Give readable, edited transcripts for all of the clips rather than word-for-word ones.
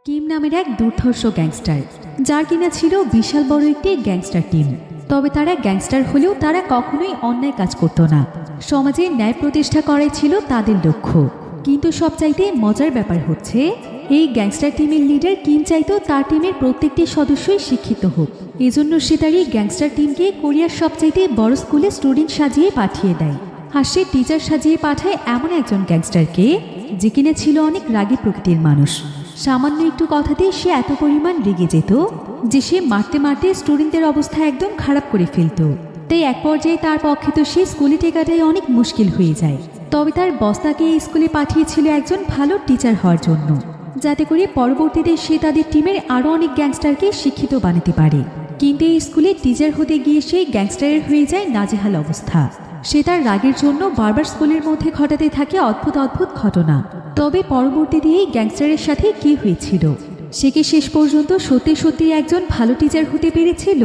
Kim নামের এক দুর্ধর্ষ গ্যাংস্টার, যার কিনা ছিল বিশাল বড় একটি গ্যাংস্টার টিম। তবে তারা গ্যাংস্টার হলেও তারা কখনোই অন্যায় কাজ করত না। সমাজে ন্যায় প্রতিষ্ঠা করাই ছিল তাদের লক্ষ্য। কিন্তু সবচাইতে মজার ব্যাপার হচ্ছে, এই গ্যাংস্টার টিমের লিডার কিম চাইতো তার টিমের প্রত্যেকটি সদস্যই শিক্ষিত হোক। এজন্য সে তার এই গ্যাংস্টার টিমকে কোরিয়ার সবচাইতে বড় স্কুলে স্টুডেন্ট সাজিয়ে পাঠিয়ে দেয়। আর সে টিচার সাজিয়ে পাঠায় এমন একজন গ্যাংস্টারকে, যে কিনা ছিল অনেক রাগী প্রকৃতির মানুষ। সামান্য একটু কথাতে সে এত পরিমাণ রেগে যেত যে সে মারতে মারতে স্টুডেন্টদের অবস্থা একদম খারাপ করে ফেলত। তাই এক পর্যায়ে তার পক্ষে তো সে স্কুলে টেকাটাই অনেক মুশকিল হয়ে যায়। তবে তার বস তাকে এই স্কুলে পাঠিয়েছিল একজন ভালো টিচার হওয়ার জন্য, যাতে করে পরবর্তীতে সে তাদের টিমের আরও অনেক গ্যাংস্টারকে শিক্ষিত বানাতে পারে। কিন্তু এই স্কুলে টিচার হতে গিয়ে সে গ্যাংস্টারের হয়ে যায় নাজেহাল অবস্থা। সে তার রাগের জন্য বারবার স্কুলের মধ্যে ঘটাতে থাকে অদ্ভুত অদ্ভুত ঘটনা। তবে পরবর্তীতে এই গ্যাংস্টারের সাথে কি হয়েছিল, সে কি শেষ পর্যন্ত সত্যি সত্যি একজন ভালো টিচার হতে পেরেছিল,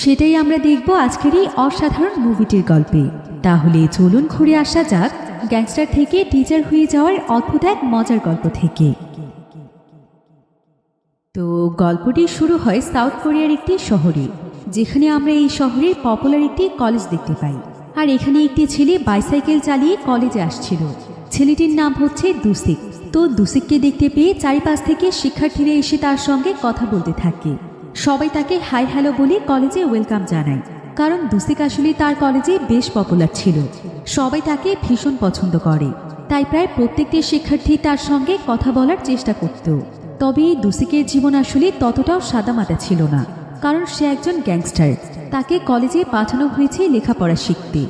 সেটাই আমরা দেখব আজকের এই অসাধারণ মুভিটির গল্পে। তাহলে চলুন ঘুরে আসা যাক গ্যাংস্টার থেকে টিচার হয়ে যাওয়ার অদ্ভুত এক মজার গল্প থেকে। তো গল্পটি শুরু হয় সাউথ কোরিয়ার একটি শহরে, যেখানে আমরা এই শহরের পপুলার একটি কলেজ দেখতে পাই। আর এখানে একটি ছেলে বাইসাইকেল চালিয়ে কলেজে আসছিল। ছেলেটির নাম হচ্ছে দুসিক। তো দুসিককে দেখতে পেয়ে চারিপাশ থেকে শিক্ষার্থীরা এসে তার সঙ্গে কথা বলতে থাকে। সবাই তাকে হাই হ্যালো বলে কলেজে ওয়েলকাম জানায়, কারণ দুসিক আসলে তার কলেজে বেশ পপুলার ছিল। সবাই তাকে ভীষণ পছন্দ করে, তাই প্রায় প্রত্যেকটি শিক্ষার্থী তার সঙ্গে কথা বলার চেষ্টা করত। তবে এই দুসিকের জীবন আসলে ততটাও সাদামাটা ছিল না, কারণ সে একজন গ্যাংস্টার। তাকে কলেজে পাঠানো হয়েছে লেখাপড়া শিখতে,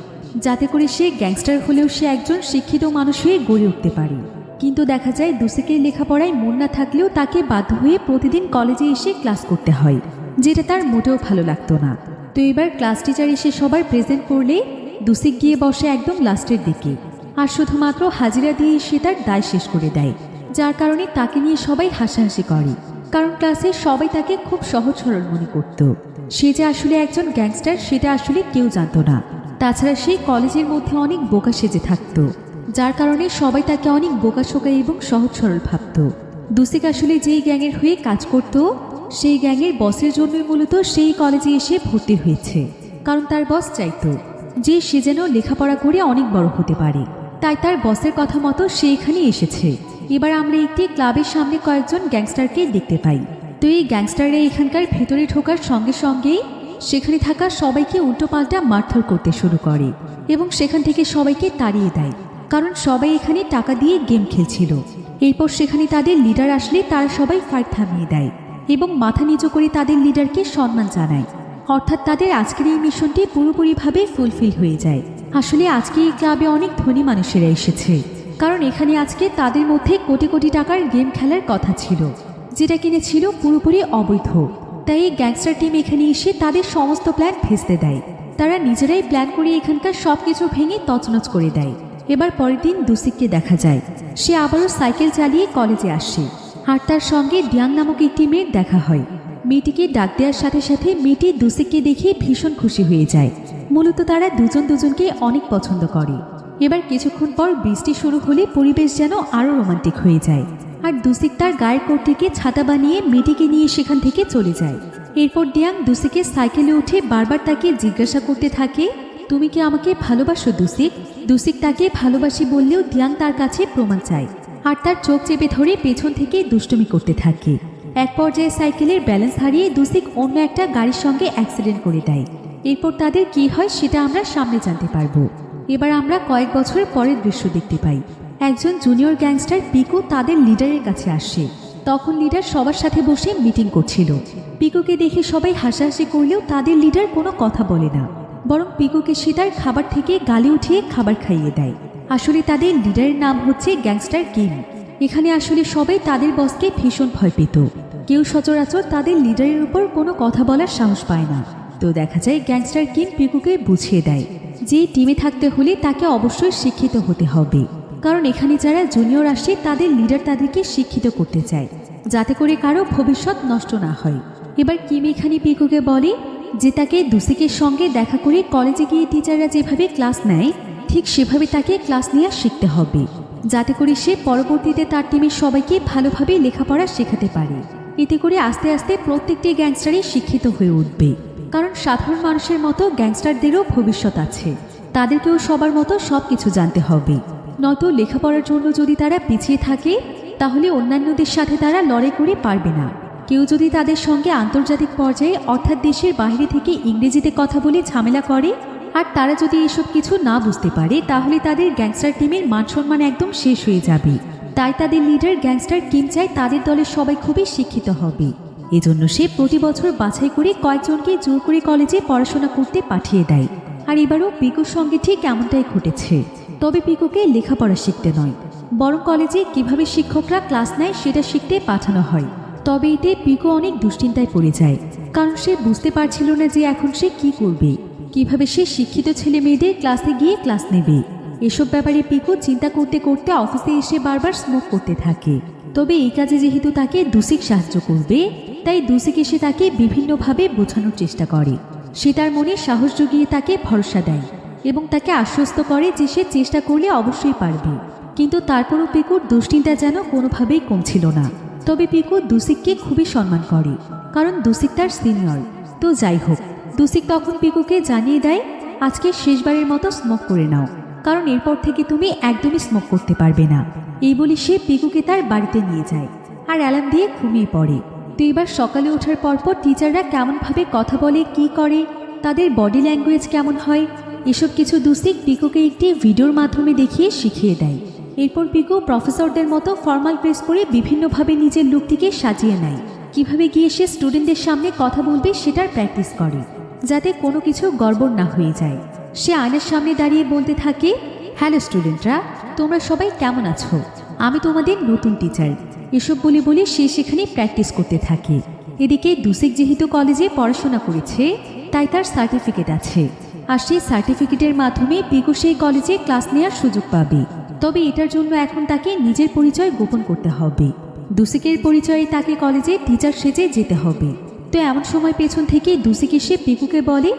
যাতে করে সে গ্যাংস্টার হলেও সে একজন শিক্ষিত মানুষ হয়ে গড়ে উঠতে পারে। কিন্তু দেখা যায় দুসিকের লেখাপড়ায় মন না থাকলেও তাকে বাধ্য হয়ে প্রতিদিন কলেজে এসে ক্লাস করতে হয়, যেটা তার মোটেও ভালো লাগতো না। তো এবার ক্লাস টিচার এসে সবার প্রেজেন্ট করলে দুসিক গিয়ে বসে একদম লাস্টের দিকে, আর শুধুমাত্র হাজিরা দিয়ে সে তার দায় শেষ করে দেয়। যার কারণে তাকে নিয়ে সবাই হাসাহাসি করে, কারণ ক্লাসে সবাই তাকে খুব সহজ সরল মনে করত। সে যে আসলে একজন গ্যাংস্টার সেটা আসলে কেউ জানত না। তাছাড়া সেই কলেজের মধ্যে অনেক বোকা সেজে থাকতো, যার কারণে সবাই তাকে অনেক বোকাশোকা এবং সহজ সরল ভাবত। দুসিক আসলে যেই গ্যাংয়ের হয়ে কাজ করত, সেই গ্যাংয়ের বসের জন্যই মূলত সেই কলেজে এসে ভর্তি হয়েছে। কারণ তার বস চাইতো যে সে যেন লেখাপড়া করে অনেক বড় হতে পারে, তাই তার বসের কথা মতো সে এখানে এসেছে। এবার আমরা একটি ক্লাবের সামনে কয়েকজন গ্যাংস্টারকে দেখতে পাই। তো এই গ্যাংস্টাররা এখানকার ভেতরে ঢোকার সঙ্গে সঙ্গেই সেখানে থাকা সবাইকে উল্টোপাল্টা মারধর করতে শুরু করে এবং সেখান থেকে সবাইকে তাড়িয়ে দেয়, কারণ সবাই এখানে টাকা দিয়ে গেম খেলছিল। এরপর সেখানে তাদের লিডার আসলে তারা সবাই ফাইট থামিয়ে দেয় এবং মাথা নিচু করে তাদের লিডারকে সম্মান জানায়। অর্থাৎ তাদের আজকের এই মিশনটি পুরোপুরিভাবে ফুলফিল হয়ে যায়। আসলে আজকে এই ক্লাবে অনেক ধনী মানুষেরা এসেছে, কারণ এখানে আজকে তাদের মধ্যে কোটি কোটি টাকার গেম খেলার কথা ছিল, যেটা কিনে ছিল পুরোপুরি অবৈধ। তাই এই গ্যাংস্টার টিম এখানে এসে তাদের সমস্ত প্ল্যান ভেস্তে দেয়। তারা নিজেরাই প্ল্যান করে এখানকার সবকিছু ভেঙে তছনছ করে দেয়। এবার পরের দিন দুসিককে দেখা যায়, সে আবারও সাইকেল চালিয়ে কলেজে আসে। আর তার সঙ্গে ডিয়াং নামক একটি মেয়ের দেখা হয়। মেয়েটিকে ডাক দেওয়ার সাথে সাথে মেয়েটি দুসিককে দেখে ভীষণ খুশি হয়ে যায়। মূলত তারা দুজন দুজনকে অনেক পছন্দ করে। এবার কিছুক্ষণ পর বৃষ্টি শুরু হলে পরিবেশ যেন আরও রোমান্টিক হয়ে যায়। আর দুসিক তার গায়ের কোট থেকে ছাতা বানিয়ে মেয়েটিকে নিয়ে সেখান থেকে চলে যায়। এরপর ডিয়াং দুসিকের সাইকেলে উঠে বারবার তাকে জিজ্ঞাসা করতে থাকে, তুমি কি আমাকে ভালোবাসো দুসিক? দুসিক তাকে ভালোবাসি বললেও ডিয়াং তার কাছে প্রমাণ চায়, আর তার চোখ চেপে ধরে পেছন থেকে দুষ্টুমি করতে থাকে। এক পর্যায়ে সাইকেলের ব্যালেন্স হারিয়ে দুসিক অন্য একটা গাড়ির সঙ্গে অ্যাক্সিডেন্ট করে দেয়। এরপর তাদের কি হয় সেটা আমরা সামনে জানতে পারবো। এবার আমরা কয়েক বছর পরের দৃশ্য দেখতে পাই। একজন জুনিয়র গ্যাংস্টার পিকু তাদের লিডারের কাছে আসে। তখন লিডার সবার সাথে বসে মিটিং করছিল। পিকুকে দেখে সবাই হাসাহাসি করলেও তাদের লিডার কোনো কথা বলে না, বরং পিকুকে সে তার খাবার থেকে গালি উঠিয়ে খাবার খাইয়ে দেয়। আসলে তাদের লিডারের নাম হচ্ছে গ্যাংস্টার কিম। এখানে আসলে সবাই তাদের বসকে ভীষণ ভয় পেত। কেউ সচরাচর তাদের লিডারের উপর কোনো কথা বলার সাহস পায় না। তো দেখা যায় গ্যাংস্টার কিম পিকুকে বুঝিয়ে দেয় যে টিমে থাকতে হলে তাকে অবশ্যই শিক্ষিত হতে হবে, কারণ এখানে যারা জুনিয়র আসে তাদের লিডার তাদেরকে শিক্ষিত করতে চায়, যাতে করে কারো ভবিষ্যৎ নষ্ট না হয়। এবার কিম এখানে পিকুকে বলে যে তাকে দুসিকের সঙ্গে দেখা করে কলেজে গিয়ে টিচাররা যেভাবে ক্লাস নেয় ঠিক সেভাবে তাকে ক্লাস নেওয়া শিখতে হবে। যাতে করে সে পরবর্তীতে তার টিমের সবাইকে ভালোভাবে লেখাপড়া শেখাতে পারে। এতে করে আস্তে আস্তে প্রত্যেকটি গ্যাংস্টারই শিক্ষিত হয়ে উঠবে, কারণ সাধারণ মানুষের মতো গ্যাংস্টারদেরও ভবিষ্যৎ আছে। তাদেরকেও সবার মতো সব কিছু জানতে হবে, নয়তো লেখাপড়ার জন্য যদি তারা পিছিয়ে থাকে তাহলে অন্যান্যদের সাথে তারা লড়াই করে পারবে না। কেউ যদি তাদের সঙ্গে আন্তর্জাতিক পর্যায়ে অর্থাৎ দেশের বাইরে থেকে ইংরেজিতে কথা বলে ঝামেলা করে আর তারা যদি এসব কিছু না বুঝতে পারে তাহলে তাদের গ্যাংস্টার টিমের মান সম্মান একদম শেষ হয়ে যাবে। তাই তাদের লিডার গ্যাংস্টার কিম চায় তাদের দলের সবাই খুবই শিক্ষিত হবে। এজন্য সে প্রতি বছর বাছাই করে কয়েকজনকে জোর করে কলেজে পড়াশোনা করতে পাঠিয়ে দেয়। আর এবারও পিকুর সঙ্গে ঠিক এমনটাই ঘটেছে। তবে পিকুকে লেখাপড়া শিখতে নয়, বরং কলেজে কিভাবে শিক্ষকরা ক্লাস নেয় সেটা শিখতে পাঠানো হয়। তবে এতে পিকু অনেক দুশ্চিন্তায় পড়ে যায়, কারণ সে বুঝতে পারছিল না যে এখন সে কি করবে, কিভাবে সে শিক্ষিত ছেলে মেয়েদের ক্লাসে গিয়ে ক্লাস নেবে। এসব ব্যাপারে পিকু চিন্তা করতে করতে অফিসে এসে বারবার স্মোক করতে থাকে। তবে এই কাজে যেহেতু তাকে দুসিক সাহায্য করবে, তাই দুসিক এসে তাকে বিভিন্নভাবে বোঝানোর চেষ্টা করে। সে তার মনে সাহস জুগিয়ে তাকে ভরসা দেয় এবং তাকে আশ্বস্ত করে যে সে চেষ্টা করলে অবশ্যই পারবে। কিন্তু তারপরও পিকুর দুশ্চিন্তা যেন কোনোভাবেই কমছিল না। তবে পিকু দুসিককে খুবই সম্মান করে, কারণ দুসিক তার সিনিয়র। তো যাই হোক, দুসিক তখন পিকুকে জানিয়ে দেয়, আজকে শেষবারের মতো স্মোক করে নাও, কারণ এরপর থেকে তুমি একদমই স্মোক করতে পারবে না। এই বলে সে পিকুকে তার বাড়িতে নিয়ে যায় আর অ্যালার্ম দিয়ে ঘুমিয়ে পড়ে। তো এবার সকালে ওঠার পরপর টিচাররা কেমনভাবে কথা বলে, কি করে, তাদের বডি ল্যাঙ্গুয়েজ কেমন হয়, এসব কিছু দুসিক পিকুকে একটি ভিডিওর মাধ্যমে দেখিয়ে শিখিয়ে দেয়। এরপর পিকু প্রফেসরদের মতো ফর্মাল ড্রেস পরে বিভিন্নভাবে নিজের লুকটিকে সাজিয়ে নেয়। কিভাবে গিয়ে সে স্টুডেন্টদের সামনে কথা বলবে সেটার প্র্যাকটিস করে, যাতে কোনো কিছু গড়বড় না হয়ে যায়। সে আয়নার সামনে দাঁড়িয়ে বলতে থাকে, হ্যালো স্টুডেন্টরা, তোমরা সবাই কেমন আছো? আমি তোমাদের নতুন টিচার। এসব বলে বলে সে সেখানে প্র্যাকটিস করতে থাকে। এদিকে দুসিক যেহেতু কলেজে পড়াশোনা করেছে, তাই তার সার্টিফিকেট আছে, আর সেই সার্টিফিকেটের মাধ্যমে পিকু সেই কলেজে ক্লাস নেওয়ার সুযোগ পাবে। তবে এটার জন্য এখন তাকে নিজের পরিচয় গোপন করতে হবে। দুসিকের পরিচয়ে তাকে কলেজে টিচার সেজে যেতে হবে। তো এমন সময় পেছন থেকে দুসিক এসে পিকুকে বলে,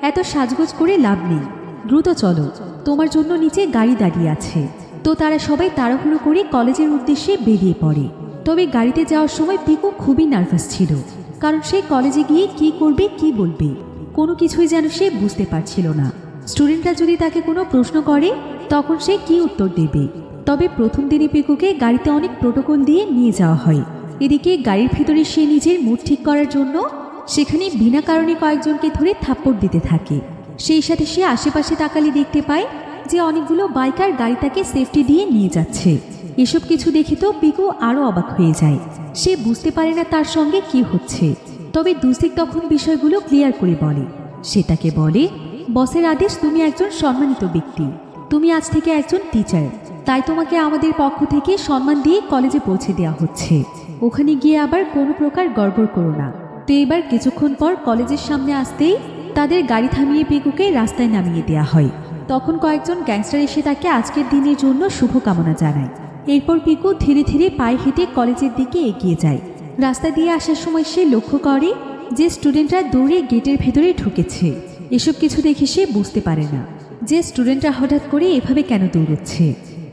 এত সাজগোজ করে লাভ নেই, দ্রুত চলো, তোমার জন্য নিচে গাড়ি দাঁড়িয়ে আছে। তো তারা সবাই তাড়াহুড়ো করে কলেজের উদ্দেশ্যে বেরিয়ে পড়ে। তবে গাড়িতে যাওয়ার সময় পিকু খুবই নার্ভাস ছিল, কারণ সে কলেজে গিয়ে কি করবে, কি বলবে, কোনো কিছুই যেন সে বুঝতে পারছিল না। স্টুডেন্টরা যদি তাকে কোনো প্রশ্ন করে তখন সে কি উত্তর দেবে। তবে প্রথম দিনে পিকুকে গাড়িতে অনেক প্রোটোকল দিয়ে নিয়ে যাওয়া হয়। এদিকে গাড়ির ভেতরে সে নিজের মুড ঠিক করার জন্য সেখানে বিনা কারণে কয়েকজনকে ধরে থাপ্পড় দিতে থাকে। সেই সাথে সে আশেপাশে তাকালে দেখতে পায় যে অনেকগুলো বাইকার গাড়ি তাকে সেফটি দিয়ে নিয়ে যাচ্ছে। এসব কিছু দেখে তো পিকু আরও অবাক হয়ে যায়। সে বুঝতে পারে না তার সঙ্গে কি হচ্ছে। তবে দুসিক তখন বিষয়গুলো ক্লিয়ার করে বলে। সে তাকে বলে, বসের আদেশ, তুমি একজন সম্মানিত ব্যক্তি, তুমি আজ থেকে একজন টিচার, তাই তোমাকে আমাদের পক্ষ থেকে সম্মান দিয়ে কলেজে পৌঁছে দেওয়া হচ্ছে। ওখানে গিয়ে আবার কোনো প্রকার গড়বড় করো না। তো এবার কিছুক্ষণ পর কলেজের সামনে আসতেই তাদের গাড়ি থামিয়ে পিকুকে রাস্তায় নামিয়ে দেওয়া হয়। তখন কয়েকজন গ্যাংস্টার এসে তাকে আজকের দিনের জন্য শুভকামনা জানায়। এরপর পিকু ধীরে ধীরে পায়ে হেঁটে কলেজের দিকে এগিয়ে যায়। রাস্তা দিয়ে আসার সময় সে লক্ষ্য করে যে স্টুডেন্টরা দৌড়ে গেটের ভেতরে ঢুকেছে। এসব কিছু দেখে সে বুঝতে পারে না যে স্টুডেন্টরা হঠাৎ করে এভাবে কেন দৌড়চ্ছে।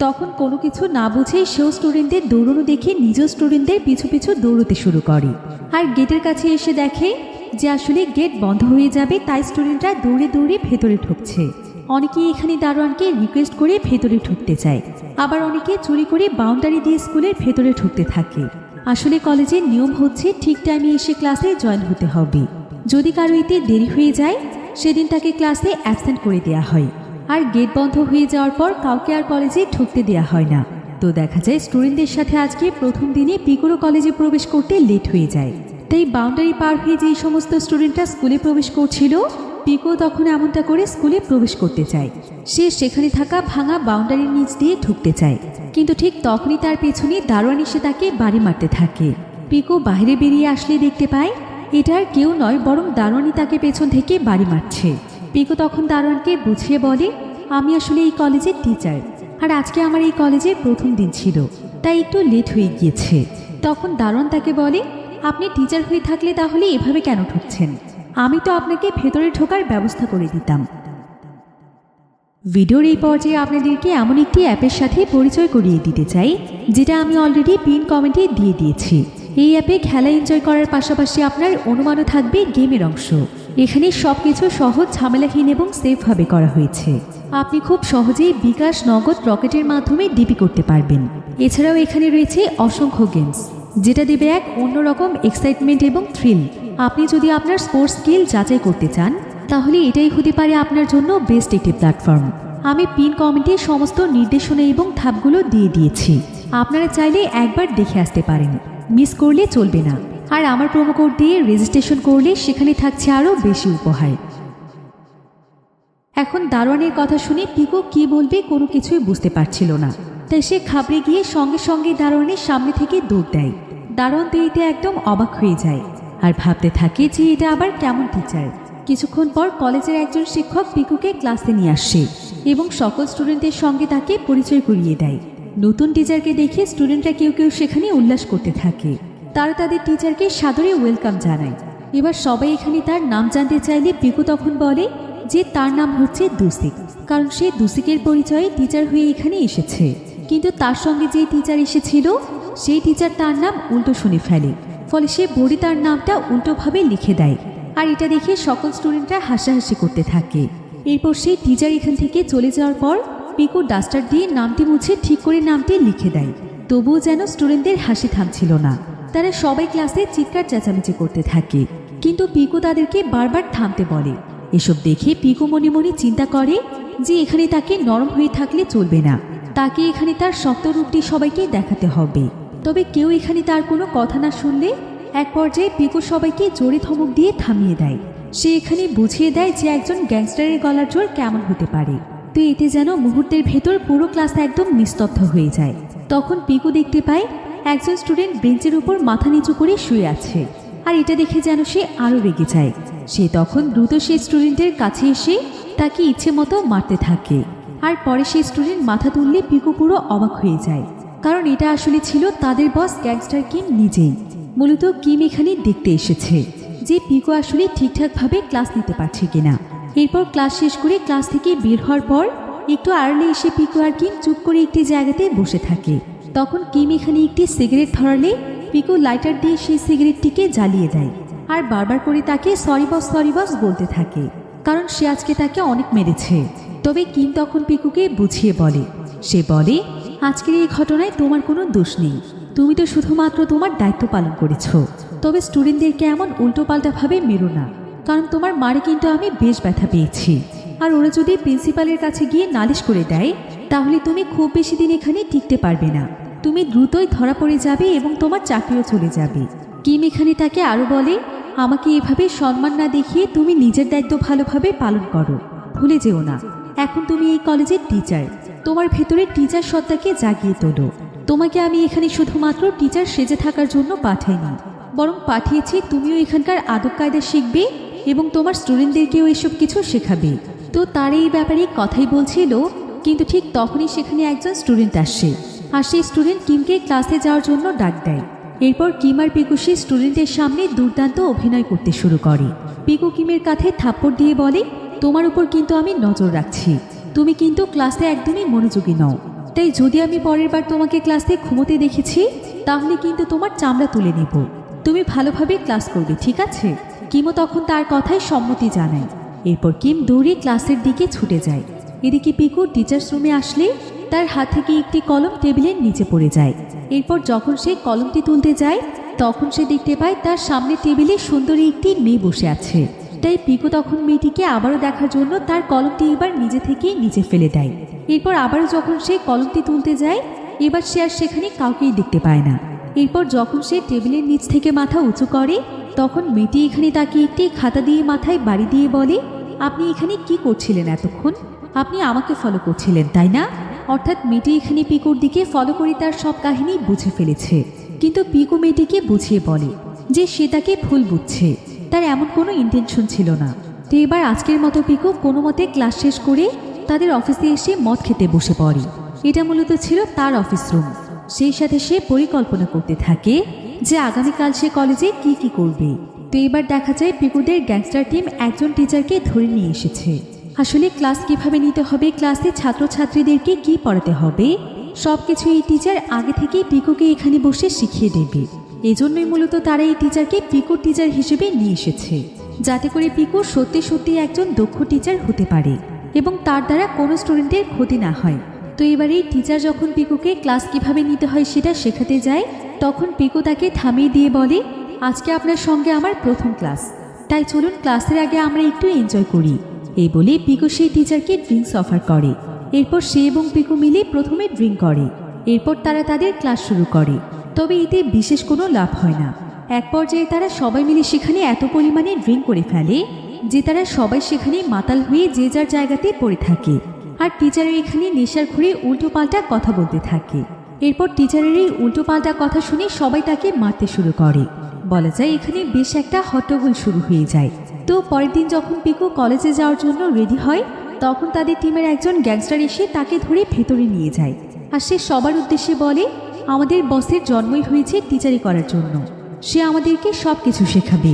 তখন কোনো কিছু না বুঝেই সেও স্টুডেন্টদের দৌড়ানো দেখে নিজেও স্টুডেন্টদের পিছু পিছু দৌড়তে শুরু করে। আর গেটের কাছে এসে দেখে যে আসলে গেট বন্ধ হয়ে যাবে, তাই স্টুডেন্টরা দৌড়ে দৌড়ে ভেতরে ঢুকছে। অনেকেই এখানে দারোয়ানকে রিকোয়েস্ট করে ভেতরে ঢুকতে চায়, আবার অনেকে চুরি করে বাউন্ডারি দিয়ে স্কুলের ভেতরে ঢুকতে থাকে। আসলে কলেজের নিয়ম হচ্ছে ঠিক টাইমে এসে ক্লাসে জয়েন হতে হবে। যদি কারো এতে দেরি হয়ে যায় সেদিন তাকে ক্লাসে অ্যাবসেন্ট করে দেওয়া হয়। আর গেট বন্ধ হয়ে যাওয়ার পর কাউকে আর কলেজে ঢুকতে দেওয়া হয় না। তো দেখা যায় স্টুডেন্টদের সাথে আজকে প্রথম দিনে পিকুরও কলেজে প্রবেশ করতে লেট হয়ে যায়। তাই বাউন্ডারি পার হয়ে যেই সমস্ত স্টুডেন্টরা স্কুলে প্রবেশ করছিল, পিকু তখন এমনটা করে স্কুলে প্রবেশ করতে চায়। সে সেখানে থাকা ভাঙা বাউন্ডারির নিচ দিয়ে ঢুকতে চায়, কিন্তু ঠিক তখনই তার পেছনে দারোয়ান এসে তাকে বাড়ি মারতে থাকে। পিকু বাইরে বেরিয়ে আসলে দেখতে পায় এটা আর কেউ নয়, বরং দারোয়ানই তাকে পেছন থেকে বাড়ি মারছে। পিকু তখন দারোয়ানকে বুঝিয়ে বলে, আমি আসলে এই কলেজের টিচার, আর আজকে আমার এই কলেজের প্রথম দিন ছিল, তাই একটু লেট হয়ে গিয়েছে। তখন দারোয়ান তাকে বলে, আপনি টিচার হয়ে থাকলে তাহলে এভাবে কেন ঢুকছেন? আমি তো আপনাকে ভেতরে ঢোকার ব্যবস্থা করে দিতাম। ভিডিওর এই পর্যায়ে আপনাদেরকে এমন একটি অ্যাপের সাথে পরিচয় করিয়ে দিতে চাই, যেটা আমি অলরেডি পিন কমেন্টে দিয়ে দিয়েছি। এই অ্যাপে খেলা এনজয় করার পাশাপাশি আপনার অনুমানও থাকবে গেমের অংশ। এখানে সবকিছু সহজ, ঝামেলাহীন এবং সেফভাবে করা হয়েছে। আপনি খুব সহজেই বিকাশ, নগদ, রকেটের মাধ্যমে ডিপি করতে পারবেন। এছাড়াও এখানে রয়েছে অসংখ্য গেমস, যেটা দেবে এক অন্যরকম এক্সাইটমেন্ট এবং থ্রিল। আপনি যদি আপনার স্পোর্টস স্কিল যাচাই করতে চান, তাহলে এটাই হতে পারে আপনার জন্য বেস্ট একটি প্ল্যাটফর্ম। আমি পিন কমেন্টে সমস্ত নির্দেশনা এবং ধাপগুলো দিয়ে দিয়েছি। আপনারা চাইলে একবার দেখে আসতে পারেন, মিস করলে চলবে না। আর আমার প্রোমো কোড দিয়ে রেজিস্ট্রেশন করলে সেখানে থাকছে আরও বেশি উপহার। এখন দারোয়ানের কথা শুনে পিকু কি বলবে কোনো কিছুই বুঝতে পারছিল না, তাই সে ঘাবড়ে গিয়ে সঙ্গে সঙ্গে দারোয়ানের সামনে থেকে দৌড় দেয়। দারোয়ান তো এতে একদম অবাক হয়ে যায় আর ভাবতে থাকে যে এটা আবার কেমন টিচার। কিছুক্ষণ পর কলেজের একজন শিক্ষক পিকুকে ক্লাসে নিয়ে আসে এবং সকল স্টুডেন্টের সঙ্গে তাকে পরিচয় করিয়ে দেয়। নতুন টিচারকে দেখে স্টুডেন্টরা কেউ কেউ সেখানে উল্লাস করতে থাকে। তারা তাদের টিচারকে সাদরে ওয়েলকাম জানায়। এবার সবাই এখানে তার নাম জানতে চাইলে পিকু তখন বলে যে তার নাম হচ্ছে দুসিক, কারণ সে দুসিকের পরিচয়ে টিচার হয়ে এখানে এসেছে। কিন্তু তার সঙ্গে যে টিচার এসেছিল সেই টিচার তার নাম উল্টো শুনে ফেলে, ফলে সে বোর্ডে তার নামটা উল্টোভাবে লিখে দেয়। আর এটা দেখে সকল স্টুডেন্টরা হাসাহাসি করতে থাকে। এরপর সেই টিচার এখান থেকে চলে যাওয়ার পর পিকু ডাস্টার দিয়ে নামটি মুছে ঠিক করে নামটি লিখে দেয়। তবুও যেন স্টুডেন্টদের হাসি থামছিল না। তারা সবাই ক্লাসে চিৎকার চেঁচামেচি করতে থাকে, কিন্তু পিকু তাদেরকে বারবার থামতে বলে। এসব দেখে পিকু মনে মনে চিন্তা করে যে এখানে তাকে নরম হয়ে থাকলে চলবে না, তাকে এখানে তার শক্ত রূপটি সবাইকে দেখাতে হবে। তবে কেউ এখানে তার কোনো কথা না শুনলে এক পর্যায়ে পিকু সবাইকে জোরে ধমক দিয়ে থামিয়ে দেয়। সে এখানে বুঝিয়ে দেয় যে একজন গ্যাংস্টারের গলার জোর কেমন হতে পারে। তো এতে যেন মুহূর্তের ভেতর পুরো ক্লাস একদম নিস্তব্ধ হয়ে যায়। তখন পিকু দেখতে পায় একজন স্টুডেন্ট বেঞ্চের উপর মাথা নিচু করে শুয়ে আছে। আর এটা দেখে যেন সে আরও রেগে যায়। সে তখন দ্রুত সেই স্টুডেন্টের কাছে এসে তাকে ইচ্ছে মতো মারতে থাকে। আর পরে সেই স্টুডেন্ট মাথা তুললে পিকু পুরো অবাক হয়ে যায়, কারণ এটা আসলে ছিল তাদের বস গ্যাংস্টার কিম নিজেই। মূলত কিম এখানে দেখতে এসেছে যে পিকু আসলে ঠিকঠাকভাবে ক্লাস নিতে পারছে কিনা। এরপর ক্লাস শেষ করে ক্লাস থেকে বের হওয়ার পর একটু আড়ালে এসে পিকু আর কিম চুপ করে একটি জায়গাতে বসে থাকে। তখন কিম এখানে একটি সিগারেট ধরালে পিকু লাইটার দিয়ে সেই সিগারেটটিকে জ্বালিয়ে দেয় আর বারবার করে তাকে সরি বস বলতে থাকে, কারণ সে আজকে তাকে অনেক মেরেছে। তবে কিম তখন পিকুকে বুঝিয়ে বলে, সে বলে আজকের এই ঘটনায় তোমার কোনো দোষ নেই, তুমি তো শুধুমাত্র তোমার দায়িত্ব পালন করেছো। তবে স্টুডেন্টদেরকে এমন উল্টোপাল্টাভাবে মেরো না, কারণ তোমার মারে কিন্তু আমি বেশ ব্যথা পেয়েছি। আর ওরা যদি প্রিন্সিপালের কাছে গিয়ে নালিশ করে দেয়, তাহলে তুমি খুব বেশি দিন এখানে টিকতে পারবে না। তুমি দ্রুতই ধরা পড়ে যাবে এবং তোমার চাকরিও চলে যাবে। কিম এখানে তাকে আরও বলে, আমাকে এভাবে সম্মান না দেখিয়ে তুমি নিজের দায়িত্ব ভালোভাবে পালন করো। ভুলে যেও না, এখন তুমি এই কলেজের টিচার। তোমার ভেতরে টিচার সত্তাকে জাগিয়ে তোলো। তোমাকে আমি এখানে শুধুমাত্র টিচার সেজে থাকার জন্য পাঠাইনি, বরং পাঠিয়েছি তুমিও এখানকার আদব কায়দা শিখবে এবং তোমার স্টুডেন্টদেরকেও এসব কিছু শেখাবে। তো তার এই ব্যাপারে কথাই বলছিল, কিন্তু ঠিক তখনই সেখানে একজন স্টুডেন্ট আসে আর সেই স্টুডেন্ট কিমকে ক্লাসে যাওয়ার জন্য ডাক দেয়। এরপর কিম আর পিকু সেই স্টুডেন্টের সামনে দুর্দান্ত অভিনয় করতে শুরু করে। পিকু কিমের কাঁধে থাপ্পড় দিয়ে বলে, তোমার উপর কিন্তু আমি নজর রাখছি, তুমি কিন্তু ক্লাসে একদমই মনোযোগী নও। তাই যদি আমি পরের বার তোমাকে ক্লাসে ঘুমোতে দেখেছি, তাহলে কিন্তু তোমার চামড়া তুলে নেব। তুমি ভালোভাবে ক্লাস করবে, ঠিক আছে? কিমও তখন তার কথায় সম্মতি জানায়। এরপর কিম দৌড়ে ক্লাসের দিকে ছুটে যায়। এদিকে পিকু টিচার্স রুমে আসলে তার হাত থেকে একটি কলম টেবিলের নিচে পড়ে যায়। এরপর যখন সে কলমটি তুলতে যায়, তখন সে দেখতে পায় তার সামনে টেবিলে সুন্দরী একটি মেয়ে বসে আছে। তাই পিকু তখন মেয়েটিকে আবারও দেখার জন্য তার কলমটি এবার নিজে থেকে নিচে ফেলে দেয়। এরপর আবারও যখন সে কলমটি তুলতে যায়, এবার সে আর সেখানে কাউকেই দেখতে পায় না। এরপর যখন সে টেবিলের নিচ থেকে মাথা উঁচু করে, তখন মেয়েটি এখানে তাকে একটি খাতা দিয়ে মাথায় বাড়ি দিয়ে বলে, আপনি এখানে কি করছিলেন এতক্ষণ? আপনি আমাকে ফলো করছিলেন, তাই না? অর্থাৎ মেয়েটি এখানে পিকুর দিকে ফলো করে তার সব কাহিনী বুঝে ফেলেছে। কিন্তু পিকু মেয়েটিকে বুঝিয়ে বলে যে সে তাকে ভুল বুঝছে, তার এমন কোনো ইন্টেনশন ছিল না। তো এবার আজকের মতো পিকু কোনো মতে ক্লাস শেষ করে তাদের অফিসে এসে মদ খেতে বসে পড়ে। এটা মূলত ছিল তার অফিস রুম। সেই সাথে সে পরিকল্পনা করতে থাকে যে আগামীকাল সে কলেজে কি করবে। তো এবার দেখা যায় পিকুদের গ্যাংস্টার টিম একজন টিচারকে ধরে নিয়ে এসেছে। আসলে ক্লাস কিভাবে নিতে হবে, ক্লাসে ছাত্রছাত্রীদেরকে কি পড়াতে হবে, সবকিছু এই টিচার আগে থেকেই পিকুকে এখানে বসে শিখিয়ে দেবে। এজন্যই মূলত তারা এই টিচারকে পিকুর টিচার হিসেবে নিয়ে এসেছে, যাতে করে পিকু সত্যি সত্যি একজন দক্ষ টিচার হতে পারে এবং তার দ্বারা কোনো স্টুডেন্টের ক্ষতি না হয়। তো এবার এই টিচার যখন পিকুকে ক্লাস কিভাবে নিতে হয় সেটা শেখাতে যায়, তখন পিকু তাকে থামিয়ে দিয়ে বলে, আজকে আপনার সঙ্গে আমার প্রথম ক্লাস, তাই চলুন ক্লাসের আগে আমরা একটু এনজয় করি। এই বলে পিকু সেই টিচারকে ড্রিঙ্কস অফার করে। এরপর সে এবং পিকু মিলে প্রথমে ড্রিঙ্ক করে। এরপর তারা তাদের ক্লাস শুরু করে। তবে এতে বিশেষ কোনো লাভ হয় না। এক পর্যায়ে তারা সবাই মিলে সেখানে এত পরিমাণে ড্রিঙ্ক করে ফেলে যে তারা সবাই সেখানে মাতাল হয়ে যে যার জায়গাতে পড়ে থাকে। আর টিচারের এখানে নেশার ঘুরে উল্টোপাল্টা কথা বলতে থাকে। এরপর টিচারের এই উল্টোপাল্টা কথা শুনে সবাই তাকে মারতে শুরু করে। বলা যায় এখানে বেশ একটা হট্টগোল শুরু হয়ে যায়। তো পরের দিন যখন পিকু কলেজে যাওয়ার জন্য রেডি হয়, তখন তাদের টিমের একজন গ্যাংস্টার এসে তাকে ধরে ভেতরে নিয়ে যায়। আর সে সবার উদ্দেশ্যে বলে, আমাদের বসের জন্মই হয়েছে টিচারি করার জন্য, সে আমাদেরকে সব কিছু শেখাবে।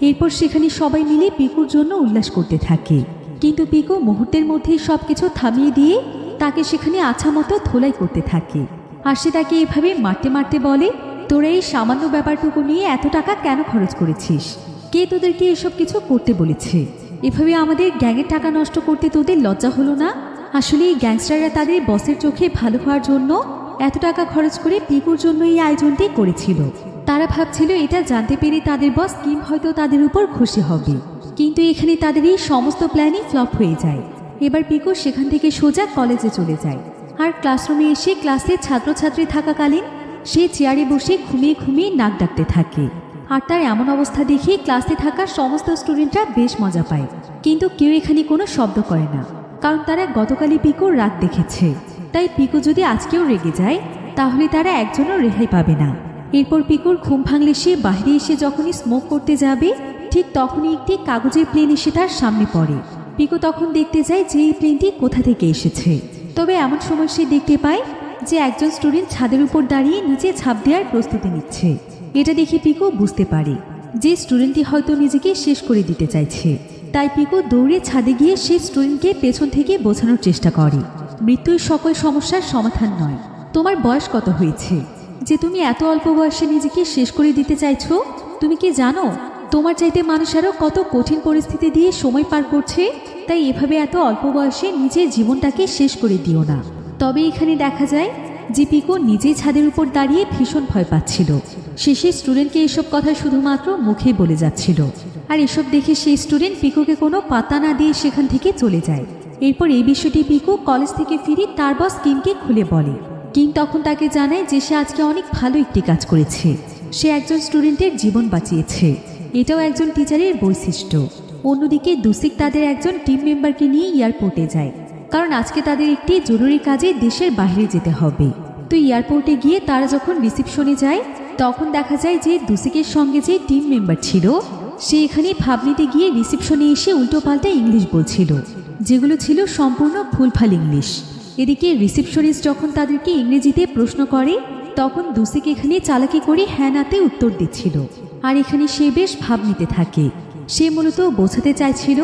এরপর সেখানে সবাই মিলে পিকুর জন্য উল্লাস করতে থাকে। কিন্তু পিকু মুহূর্তের মধ্যেই সব কিছু থামিয়ে দিয়ে তাকে সেখানে আছা মতো ধোলাই করতে থাকে। আর সে তাকে এভাবে মারতে মারতে বলে, তোরা এই সামান্য ব্যাপারটুকু নিয়ে এত টাকা কেন খরচ করেছিস? কে তোদেরকে এসব কিছু করতে বলেছে? এভাবে আমাদের গ্যাংয়ের টাকা নষ্ট করতে তোদের লজ্জা হলো না? আসলে এই গ্যাংস্টাররা তাদের বসের চোখে ভালো হওয়ার জন্য এত টাকা খরচ করে পিকুর জন্য এই আয়োজনটি করেছিল। তারা ভাবছিল এটা জানতে পেরে তাদের বস কিম হয়তো তাদের উপর খুশি হবে। কিন্তু এখানে তাদের এই সমস্ত প্ল্যানই ফ্লপ হয়ে যায়। এবার পিকু সেখান থেকে সোজা কলেজে চলে যায়। আর ক্লাসরুমে এসে ক্লাসে ছাত্রছাত্রী থাকাকালীন সে চেয়ারে বসে ঘুমিয়ে ঘুমিয়ে নাক ডাকতে থাকে। আর তার এমন অবস্থা দেখে ক্লাসে থাকা সমস্ত স্টুডেন্টরা বেশ মজা পায়। কিন্তু কেউ এখানে কোনো শব্দ করে না, কারণ তারা গতকালই পিকুর রাগ দেখেছে। তাই পিকু যদি আজকেও রেগে যায় তাহলে তারা একজনও রেহাই পাবে না। এরপর পিকুর ঘুম ভাঙলে সে বাইরে এসে যখনই স্মোক করতে যাবে, ঠিক তখনই একটি কাগজের প্লেন এসে তার সামনে পড়ে। পিকু তখন দেখতে যায় যে এই প্লেনটি কোথা থেকে এসেছে। তবে এমন সময় সে দেখতে পায় যে একজন স্টুডেন্ট ছাদের উপর দাঁড়িয়ে নিচে ঝাঁপ দেওয়ার প্রস্তুতি নিচ্ছে। এটা দেখে পিকু বুঝতে পারে যে স্টুডেন্টটি হয়তো নিজেকে শেষ করে দিতে চাইছে। তাই পিকু দৌড়ে ছাদে গিয়ে সেই স্টুডেন্টকে পেছন থেকে বোঝানোর চেষ্টা করে, মৃত্যুই সকল সমস্যার সমাধান নয়। তোমার বয়স কত হয়েছে যে তুমি এত অল্প বয়সে নিজেকে শেষ করে দিতে চাইছো? তুমি কি জানো তোমার চাইতে মানুষ আরও কত কঠিন পরিস্থিতি দিয়ে সময় পার করছে? তাই এভাবে এত অল্প বয়সে নিজের জীবনটাকে শেষ করে দিও না। তবে এখানে দেখা যায় যে পিকু নিজেই ছাদের উপর দাঁড়িয়ে ভীষণ ভয় পাচ্ছিল। শেষে স্টুডেন্টকে এসব কথা শুধুমাত্র মুখে বলে যাচ্ছিল। আর এসব দেখে সেই স্টুডেন্ট পিকুকে কোনো পাত্তা না দিয়ে সেখান থেকে চলে যায়। এরপর এই বিষয়টি পিকু কলেজ থেকে ফিরে তার বস কিমকে খুলে বলে। কিম তখন তাকে জানায় যে সে আজকে অনেক ভালো একটি কাজ করেছে, সে একজন স্টুডেন্টের জীবন বাঁচিয়েছে। এটাও একজন টিচারের বৈশিষ্ট্য। অন্যদিকে দুসিক তাদের একজন টিম মেম্বারকে নিয়ে এয়ারপোর্টে যায়, কারণ আজকে তাদের একটি জরুরি কাজে দেশের বাইরে যেতে হবে। তো এয়ারপোর্টে গিয়ে তারা যখন রিসিপশনে যায় তখন দেখা যায় যে দুসিকের সঙ্গে যে টিম মেম্বার ছিল সে এখানে ভাব নিতে গিয়ে রিসিপশনে এসে উল্টোপাল্টা ইংলিশ বলছিল, যেগুলো ছিল সম্পূর্ণ ভুলভাল ইংলিশ। এদিকে রিসিপশনিস্ট যখন তাদেরকে ইংরেজিতে প্রশ্ন করে তখন দুসিক এখানে চালাকি করে হ্যাঁ নাতে উত্তর দিচ্ছিল। আর এখানে সে বেশ ভাব নিতে থাকে। সে মূলত বোঝাতে চাইছিল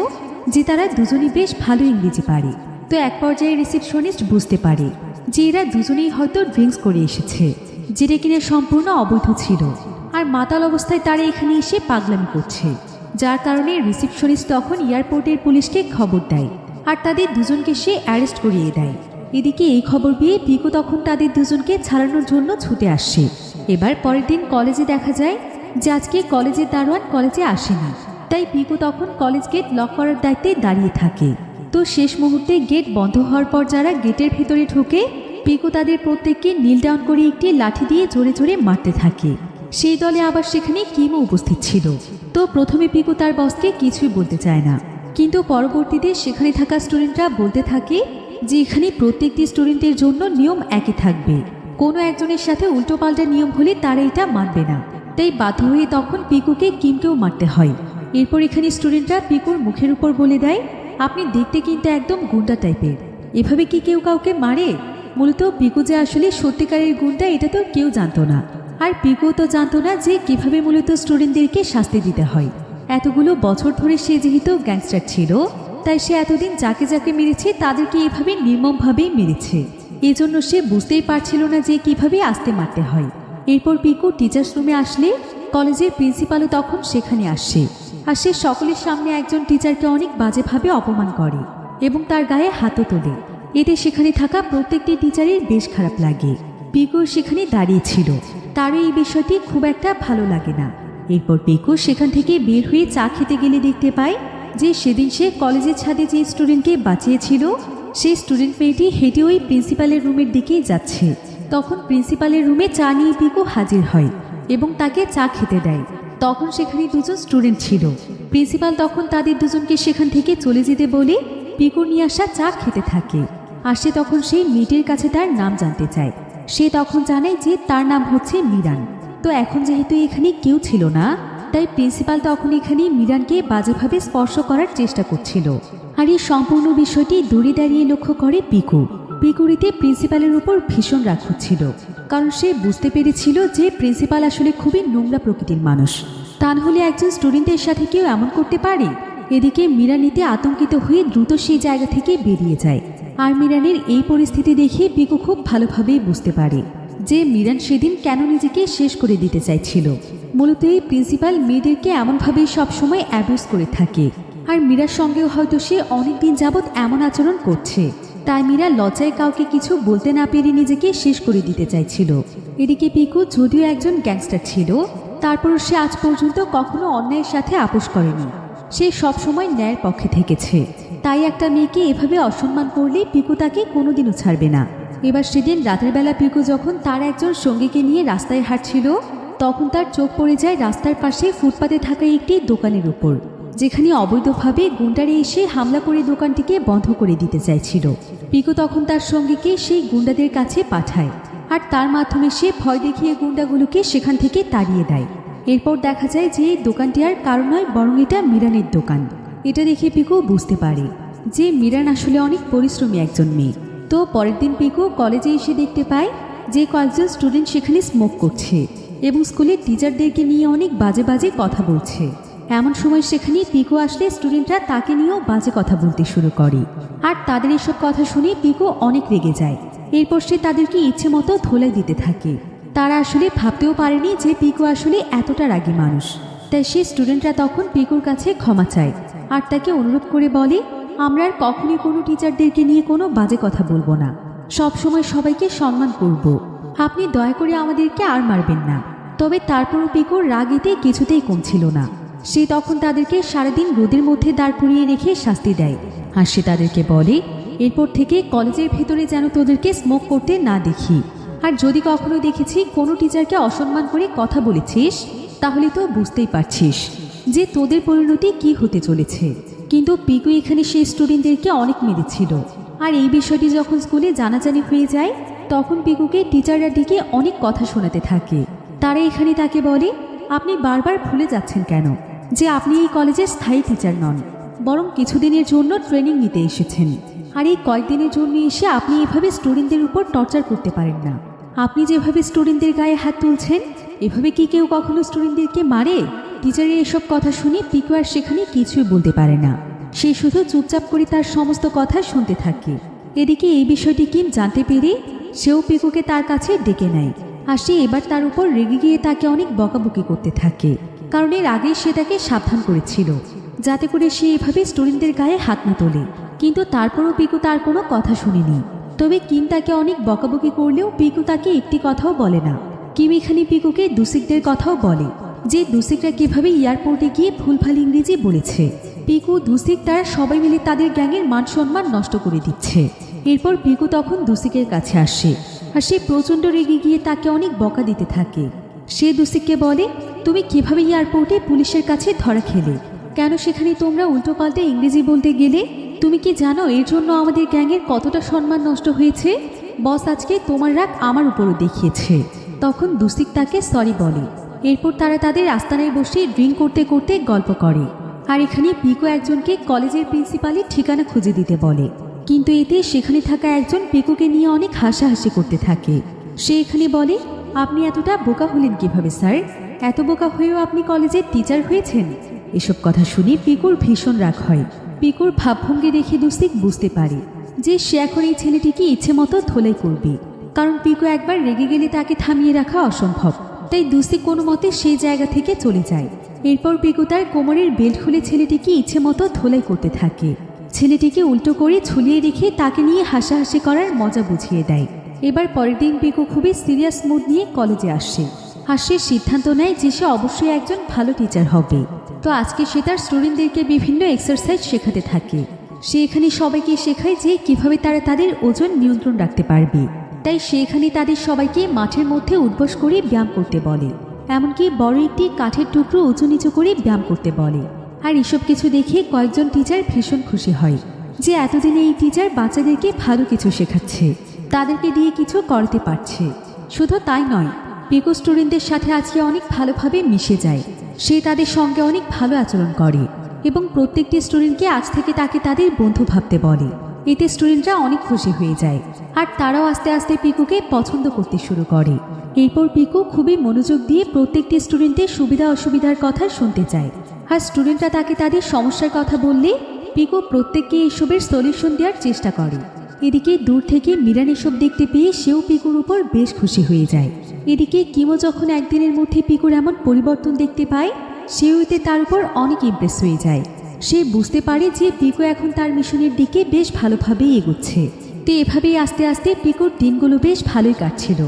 যে তারা দুজনই বেশ ভালো ইংরেজি পারে। তো এক পর্যায়ে রিসিপশনিস্ট বুঝতে পারে যে এরা দুজনেই হয়তো ড্রিঙ্কস করে এসেছে, যেটা কিনা সম্পূর্ণ অবৈধ ছিল। আর মাতাল অবস্থায় তারা এখানে এসে পাগলামি করছে, যার কারণে রিসিপশনিস্ট তখন এয়ারপোর্টের পুলিশকে খবর দেয় আর তাদের দুজনকে সে অ্যারেস্ট করিয়ে দেয়। এদিকে এই খবর পেয়ে পিকু তখন তাদের দুজনকে ছাড়ানোর জন্য ছুটে আসছে। এবার পরের দিন কলেজে দেখা যায় যে আজকে কলেজের দারোয়ান কলেজে আসেনি। তাই পিকু তখন কলেজ গেট লক করার দায়িত্বে দাঁড়িয়ে থাকে। তো শেষ মুহূর্তে গেট বন্ধ হওয়ার পর যারা গেটের ভেতরে ঢোকে পিকু তাদের প্রত্যেককে নীল ডাউন করে একটি লাঠি দিয়ে জোরে জোরে মারতে থাকে। সেই দলে আবার সেখানে কিমও উপস্থিত ছিল। তো প্রথমে পিকু তার বসকে কিছুই বলতে চায় না, কিন্তু পরবর্তীতে সেখানে থাকা স্টুডেন্টরা বলতে থাকে যে এখানে প্রত্যেকটি স্টুডেন্টের জন্য নিয়ম একই থাকবে, কোনো একজনের সাথে উল্টোপাল্টা নিয়ম হলে তারা এটা মানবে না। তাই বাধ্য হয়ে তখন পিকুকে কিমকেও মারতে হয়। এরপর এখানে স্টুডেন্টরা পিকুর মুখের উপর বলে দেয়, আপনি দেখতে কিন্তু একদম গুন্ডা টাইপের, এভাবে কি কেউ কাউকে মারে? মূলত পিকু যে আসলে সত্যিকারের গুন্ডা এটা তো কেউ জানতো না। আর পিকু তো জানতো না যে কিভাবে মূলত স্টুডেন্টদেরকে শাস্তি দিতে হয়। এতগুলো বছর ধরে সে যেহেতু গ্যাংস্টার ছিল তাই সে এতদিন যাকে যাকে মেরেছে তাদেরকে এভাবে নির্মমভাবেই মেরেছে। এজন্য সে বুঝতেই পারছিল না যে কিভাবে আস্তে মারতে হয়। এরপর পিকু টিচার্স রুমে আসলে কলেজের প্রিন্সিপালও তখন সেখানে আসে। আর সে সকলের সামনে একজন টিচারকে অনেক বাজেভাবে অপমান করে এবং তার গায়ে হাতও তোলে। এতে সেখানে থাকা প্রত্যেকটি টিচারের বেশ খারাপ লাগে। পিকু সেখানে দাঁড়িয়েছিল, তারও এই বিষয়টি খুব একটা ভালো লাগে না। এরপর পিকু সেখান থেকে বের হয়ে চা খেতে গেলে দেখতে পায় যে সেদিন সে কলেজের ছাদে যে স্টুডেন্টকে বাঁচিয়েছিল সেই স্টুডেন্ট মেয়েটি হেঁটে ওই প্রিন্সিপালের রুমের দিকেই যাচ্ছে। তখন প্রিন্সিপালের রুমে চা নিয়ে পিকু হাজির হয় এবং তাকে চা খেতে দেয়। তখন সেখানে দুজন স্টুডেন্ট ছিল। প্রিন্সিপাল তখন তাদের দুজনকে সেখান থেকে চলে যেতে বলে পিকুর নিয়ে আসা চা খেতে থাকে। আর সে তখন সেই মেয়েটির কাছে তার নাম জানতে চায়। সে তখন জানায় যে তার নাম হচ্ছে মিরান। তো এখন যেহেতু এখানে কেউ ছিল না, তাই প্রিন্সিপাল তখন এখানে মিরানকে বাজেভাবে স্পর্শ করার চেষ্টা করছিল। আর এই সম্পূর্ণ বিষয়টি দূরে দাঁড়িয়ে লক্ষ্য করে পিকু। পিকুরিতে প্রিন্সিপালের উপর ভীষণ রাগ হচ্ছিল, কারণ সে বুঝতে পেরেছিল যে প্রিন্সিপাল আসলে খুবই নোংরা প্রকৃতির মানুষ। তা নাহলে একজন স্টুডেন্টের সাথে কেউ এমন করতে পারে। এদিকে মিরানিতে আতঙ্কিত হয়ে দ্রুত সেই জায়গা থেকে বেরিয়ে যায়। আর মিরানের এই পরিস্থিতি দেখে পিকু খুব ভালোভাবেই বুঝতে পারে যে মিরান সেদিন কেন নিজেকে শেষ করে দিতে চাইছিল। মূলত এই প্রিন্সিপাল মেয়েদেরকে এমনভাবেই সবসময় অ্যাবিউজ করে থাকে। আর মীরার সঙ্গেও হয়তো সে অনেকদিন যাবৎ এমন আচরণ করছে, তাই মীরা লজ্জায় কাউকে কিছু বলতে না পেরে নিজেকে শেষ করে দিতে চাইছিল। এদিকে পিকু যদিও একজন গ্যাংস্টার ছিল, তারপরও সে আজ পর্যন্ত কখনো অন্যায়ের সাথে আপোষ করেনি। সে সবসময় ন্যায়ের পক্ষে থেকেছে। তাই একটা মেয়েকে এভাবে অসম্মান করলে পিকু তাকে কোনোদিনও ছাড়বে না। এবার সেদিন রাতের বেলা পিকু যখন তার একজন সঙ্গীকে নিয়ে রাস্তায় হাঁটছিল, তখন তার চোখ পড়ে যায় রাস্তার পাশে ফুটপাতে থাকা একটি দোকানের উপর, যেখানে অবৈধভাবে গুন্ডারা এসে হামলা করে দোকানটিকে বন্ধ করে দিতে চাইছিল। পিকু তখন তার সঙ্গীকে সেই গুন্ডাদের কাছে পাঠায়, আর তার মাধ্যমে সে ভয় দেখিয়ে গুন্ডাগুলোকে সেখান থেকে তাড়িয়ে দেয়। এরপর দেখা যায় যে দোকানটি আর কারো নয়, বরং এটা মিরানের দোকান। এটা দেখে পিকু বুঝতে পারে যে মিরান আসলে অনেক পরিশ্রমী একজন মেয়ে। তো পরের দিন পিকু কলেজে এসে দেখতে পায় যে কয়েকজন স্টুডেন্ট সেখানে স্মোক করছে এবং স্কুলের টিচারদেরকে নিয়ে অনেক বাজে বাজে কথা বলছে। এমন সময় সেখানে পিকু আসলে স্টুডেন্টরা তাকে নিয়েও বাজে কথা বলতে শুরু করে। আর তাদের এসব কথা শুনে পিকু অনেক রেগে যায়। এরপর সে তাদেরকে ইচ্ছে মতো ধোলাই দিতে থাকে। তারা আসলে ভাবতেও পারেনি যে পিকু আসলে এতটা রাগী মানুষ। তাই সে স্টুডেন্টরা তখন পিকুর কাছে ক্ষমা চায় আর তাকে অনুরোধ করে বলে, আমরা আর কখনই কোনো টিচারদেরকে নিয়ে কোনো বাজে কথা বলবো না, সবসময় সবাইকে সম্মান করব। আপনি দয়া করে আমাদেরকে আর মারবেন না। তবে তারপরও পিকুর রাগ এতে কিছুতেই কমছিল না। সে তখন তাদেরকে সারাদিন রোদের মধ্যে দাঁড় করিয়ে রেখে শাস্তি দেয়। আর সে তাদেরকে বলে, এরপর থেকে কলেজের ভেতরে যেন তোদেরকে স্মোক করতে না দেখি। আর যদি কখনো দেখেছি কোনো টিচারকে অসম্মান করে কথা বলেছিস, তাহলে তো বুঝতেই পারছিস যে তোদের পরিণতি কি হতে চলেছে। কিন্তু পিকু এখানে সেই স্টুডেন্টদেরকে অনেক মেরেছিল। আর এই বিষয়টি যখন স্কুলে জানাজানি হয়ে যায়, তখন পিকুকে টিচাররা দিকে অনেক কথা শোনাতে থাকে। তারা এখানে তাকে বলে, আপনি বারবার ভুলে যাচ্ছেন কেন যে আপনি এই কলেজের স্থায়ী টিচার নন, বরং কিছুদিনের জন্য ট্রেনিং নিতে এসেছেন। আর এই কয়েকদিনের জন্য এসে আপনি এভাবে স্টুডেন্টদের উপর টর্চার করতে পারেন না। আপনি যেভাবে স্টুডেন্টদের গায়ে হাত তুলছেন, এভাবে কি কেউ কখনো স্টুডেন্টদেরকে মারে? টিচারের এসব কথা শুনে পিকু আর সেখানে কিছুই বলতে পারে না। সে শুধু চুপচাপ করে তার সমস্ত কথা শুনতে থাকে। এদিকে এই বিষয়টি কিম জানতে পেরে সেও পিকুকে তার কাছে ডেকে নেয়। আর সে এবার তার উপর রেগে গিয়ে তাকে অনেক বকাবকি করতে থাকে, কারণ এর আগেই সে তাকে সাবধান করেছিল যাতে করে সে এভাবে স্টুডেন্টদের গায়ে হাত না তোলে। কিন্তু তারপরও পিকু তার কোনো কথা শুনেনি। তবে কিম তাকে অনেক বকাবকি করলেও পিকু তাকে একটি কথাও বলে না। কিম এখানে পিকুকে দুসিকদের কথাও বলে যে দুসিকরা কিভাবে এয়ারপোর্টে গিয়ে ভুলভাল ইংরেজি বলেছে। পিকু, দুসিক তারা সবাই মিলে তাদের গ্যাংয়ের মান সম্মান নষ্ট করে দিচ্ছে। এরপর পিকু তখন দুসিকের কাছে আসে, আর সে প্রচণ্ড রেগে গিয়ে তাকে অনেক বকা দিতে থাকে। সে দুসিককে বলে, তুমি কিভাবে এয়ারপোর্টে পুলিশের কাছে ধরা খেলে? কেন সেখানে তোমরা উল্টোপাল্টা ইংরেজি বলতে গেলে? তুমি কি জানো এর জন্য আমাদের গ্যাংয়ের কতটা সম্মান নষ্ট হয়েছে? বস আজকে তোমার রাগ আমার উপরও দেখিয়েছে। তখন দুসিক তাকে সরি বলে। এরপর তারা তাদের আস্তানায় বসে ড্রিঙ্ক করতে করতে গল্প করে। আর এখানে পিকু একজনকে কলেজের প্রিন্সিপালের ঠিকানা খুঁজে দিতে বলে, কিন্তু এতে সেখানে থাকা একজন পিকুকে নিয়ে অনেক হাসাহাসি করতে থাকে। সে এখানে বলে, আপনি এতটা বোকা হলেন কিভাবে স্যার? এত বোকা হয়েও আপনি কলেজের টিচার হয়েছেন? এসব কথা শুনে পিকুর ভীষণ রাগ হয়। পিকুর ভাবভঙ্গি দেখে দুস্তিক বুঝতে পারে যে সে এখন এই ছেলেটিকে ইচ্ছে মতো ধোলাই করবে, কারণ পিকু একবার রেগে গেলে তাকে থামিয়ে রাখা অসম্ভব। তাই দুস্তিক কোনো মতে সেই জায়গা থেকে চলে যায়। এরপর পিকু তার কোমরের বেল্ট খুলে ছেলেটিকে ইচ্ছে মতো ধোলাই করতে থাকে। ছেলেটিকে উল্টো করে ঝুলিয়ে রেখে তাকে নিয়ে হাসাহাসি করার মজা বুঝিয়ে দেয়। এবার পরের দিন পিকু খুবই সিরিয়াস মুড নিয়ে কলেজে আসে। আর সে সিদ্ধান্ত নেয় যে সে অবশ্যই একজন ভালো টিচার হবে। তো আজকে সে তার স্টুডেন্টদেরকে বিভিন্ন এক্সারসাইজ শেখাতে থাকে। সে এখানে সবাইকে শেখায় যে কিভাবে তারা তাদের ওজন নিয়ন্ত্রণ রাখতে পারবে। তাই সে এখানে তাদের সবাইকে মাঠের মধ্যে উঠবস করে ব্যায়াম করতে বলে, এমনকি বড় একটি কাঠের টুকরো উঁচু নিচু করে ব্যায়াম করতে বলে। আর এসব কিছু দেখে কয়েকজন টিচার ভীষণ খুশি হয় যে এতদিনে এই টিচার বাচ্চাদেরকে ভালো কিছু শেখাচ্ছে, তাদেরকে দিয়ে কিছু করাতে পারছে। শুধু তাই নয়, পিকু স্টুডেন্টদের সাথে আজকে অনেক ভালোভাবে মিশে যায়। সে তাদের সঙ্গে অনেক ভালো আচরণ করে এবং প্রত্যেকটি স্টুডেন্টকে আজ থেকে তাকে তাদের বন্ধু ভাবতে বলে। এতে স্টুডেন্টরা অনেক খুশি হয়ে যায় আর তারাও আস্তে আস্তে পিকুকে পছন্দ করতে শুরু করে। এরপর পিকু খুবই মনোযোগ দিয়ে প্রত্যেকটি স্টুডেন্টের সুবিধা অসুবিধার কথা শুনতে চায়। আর স্টুডেন্টরা তাকে তাদের সমস্যার কথা বললে পিকু প্রত্যেককে এসবের সলিউশন দেওয়ার চেষ্টা করে। এদিকে দূর থেকে মিরান এসব দেখতে পেয়ে সেও পিকুর উপর বেশ খুশি হয়ে যায়। এদিকে কিমো যখন একদিনের মধ্যে পিকুর এমন পরিবর্তন দেখতে পায়, সেও এতে তার উপর অনেক ইমপ্রেস হয়ে যায়। সে বুঝতে পারে যে পিকু এখন তার মিশনের দিকে বেশ ভালোভাবেই এগোচ্ছে। তো এভাবেই আস্তে আস্তে পিকুর দিনগুলো বেশ ভালোই কাটছিল।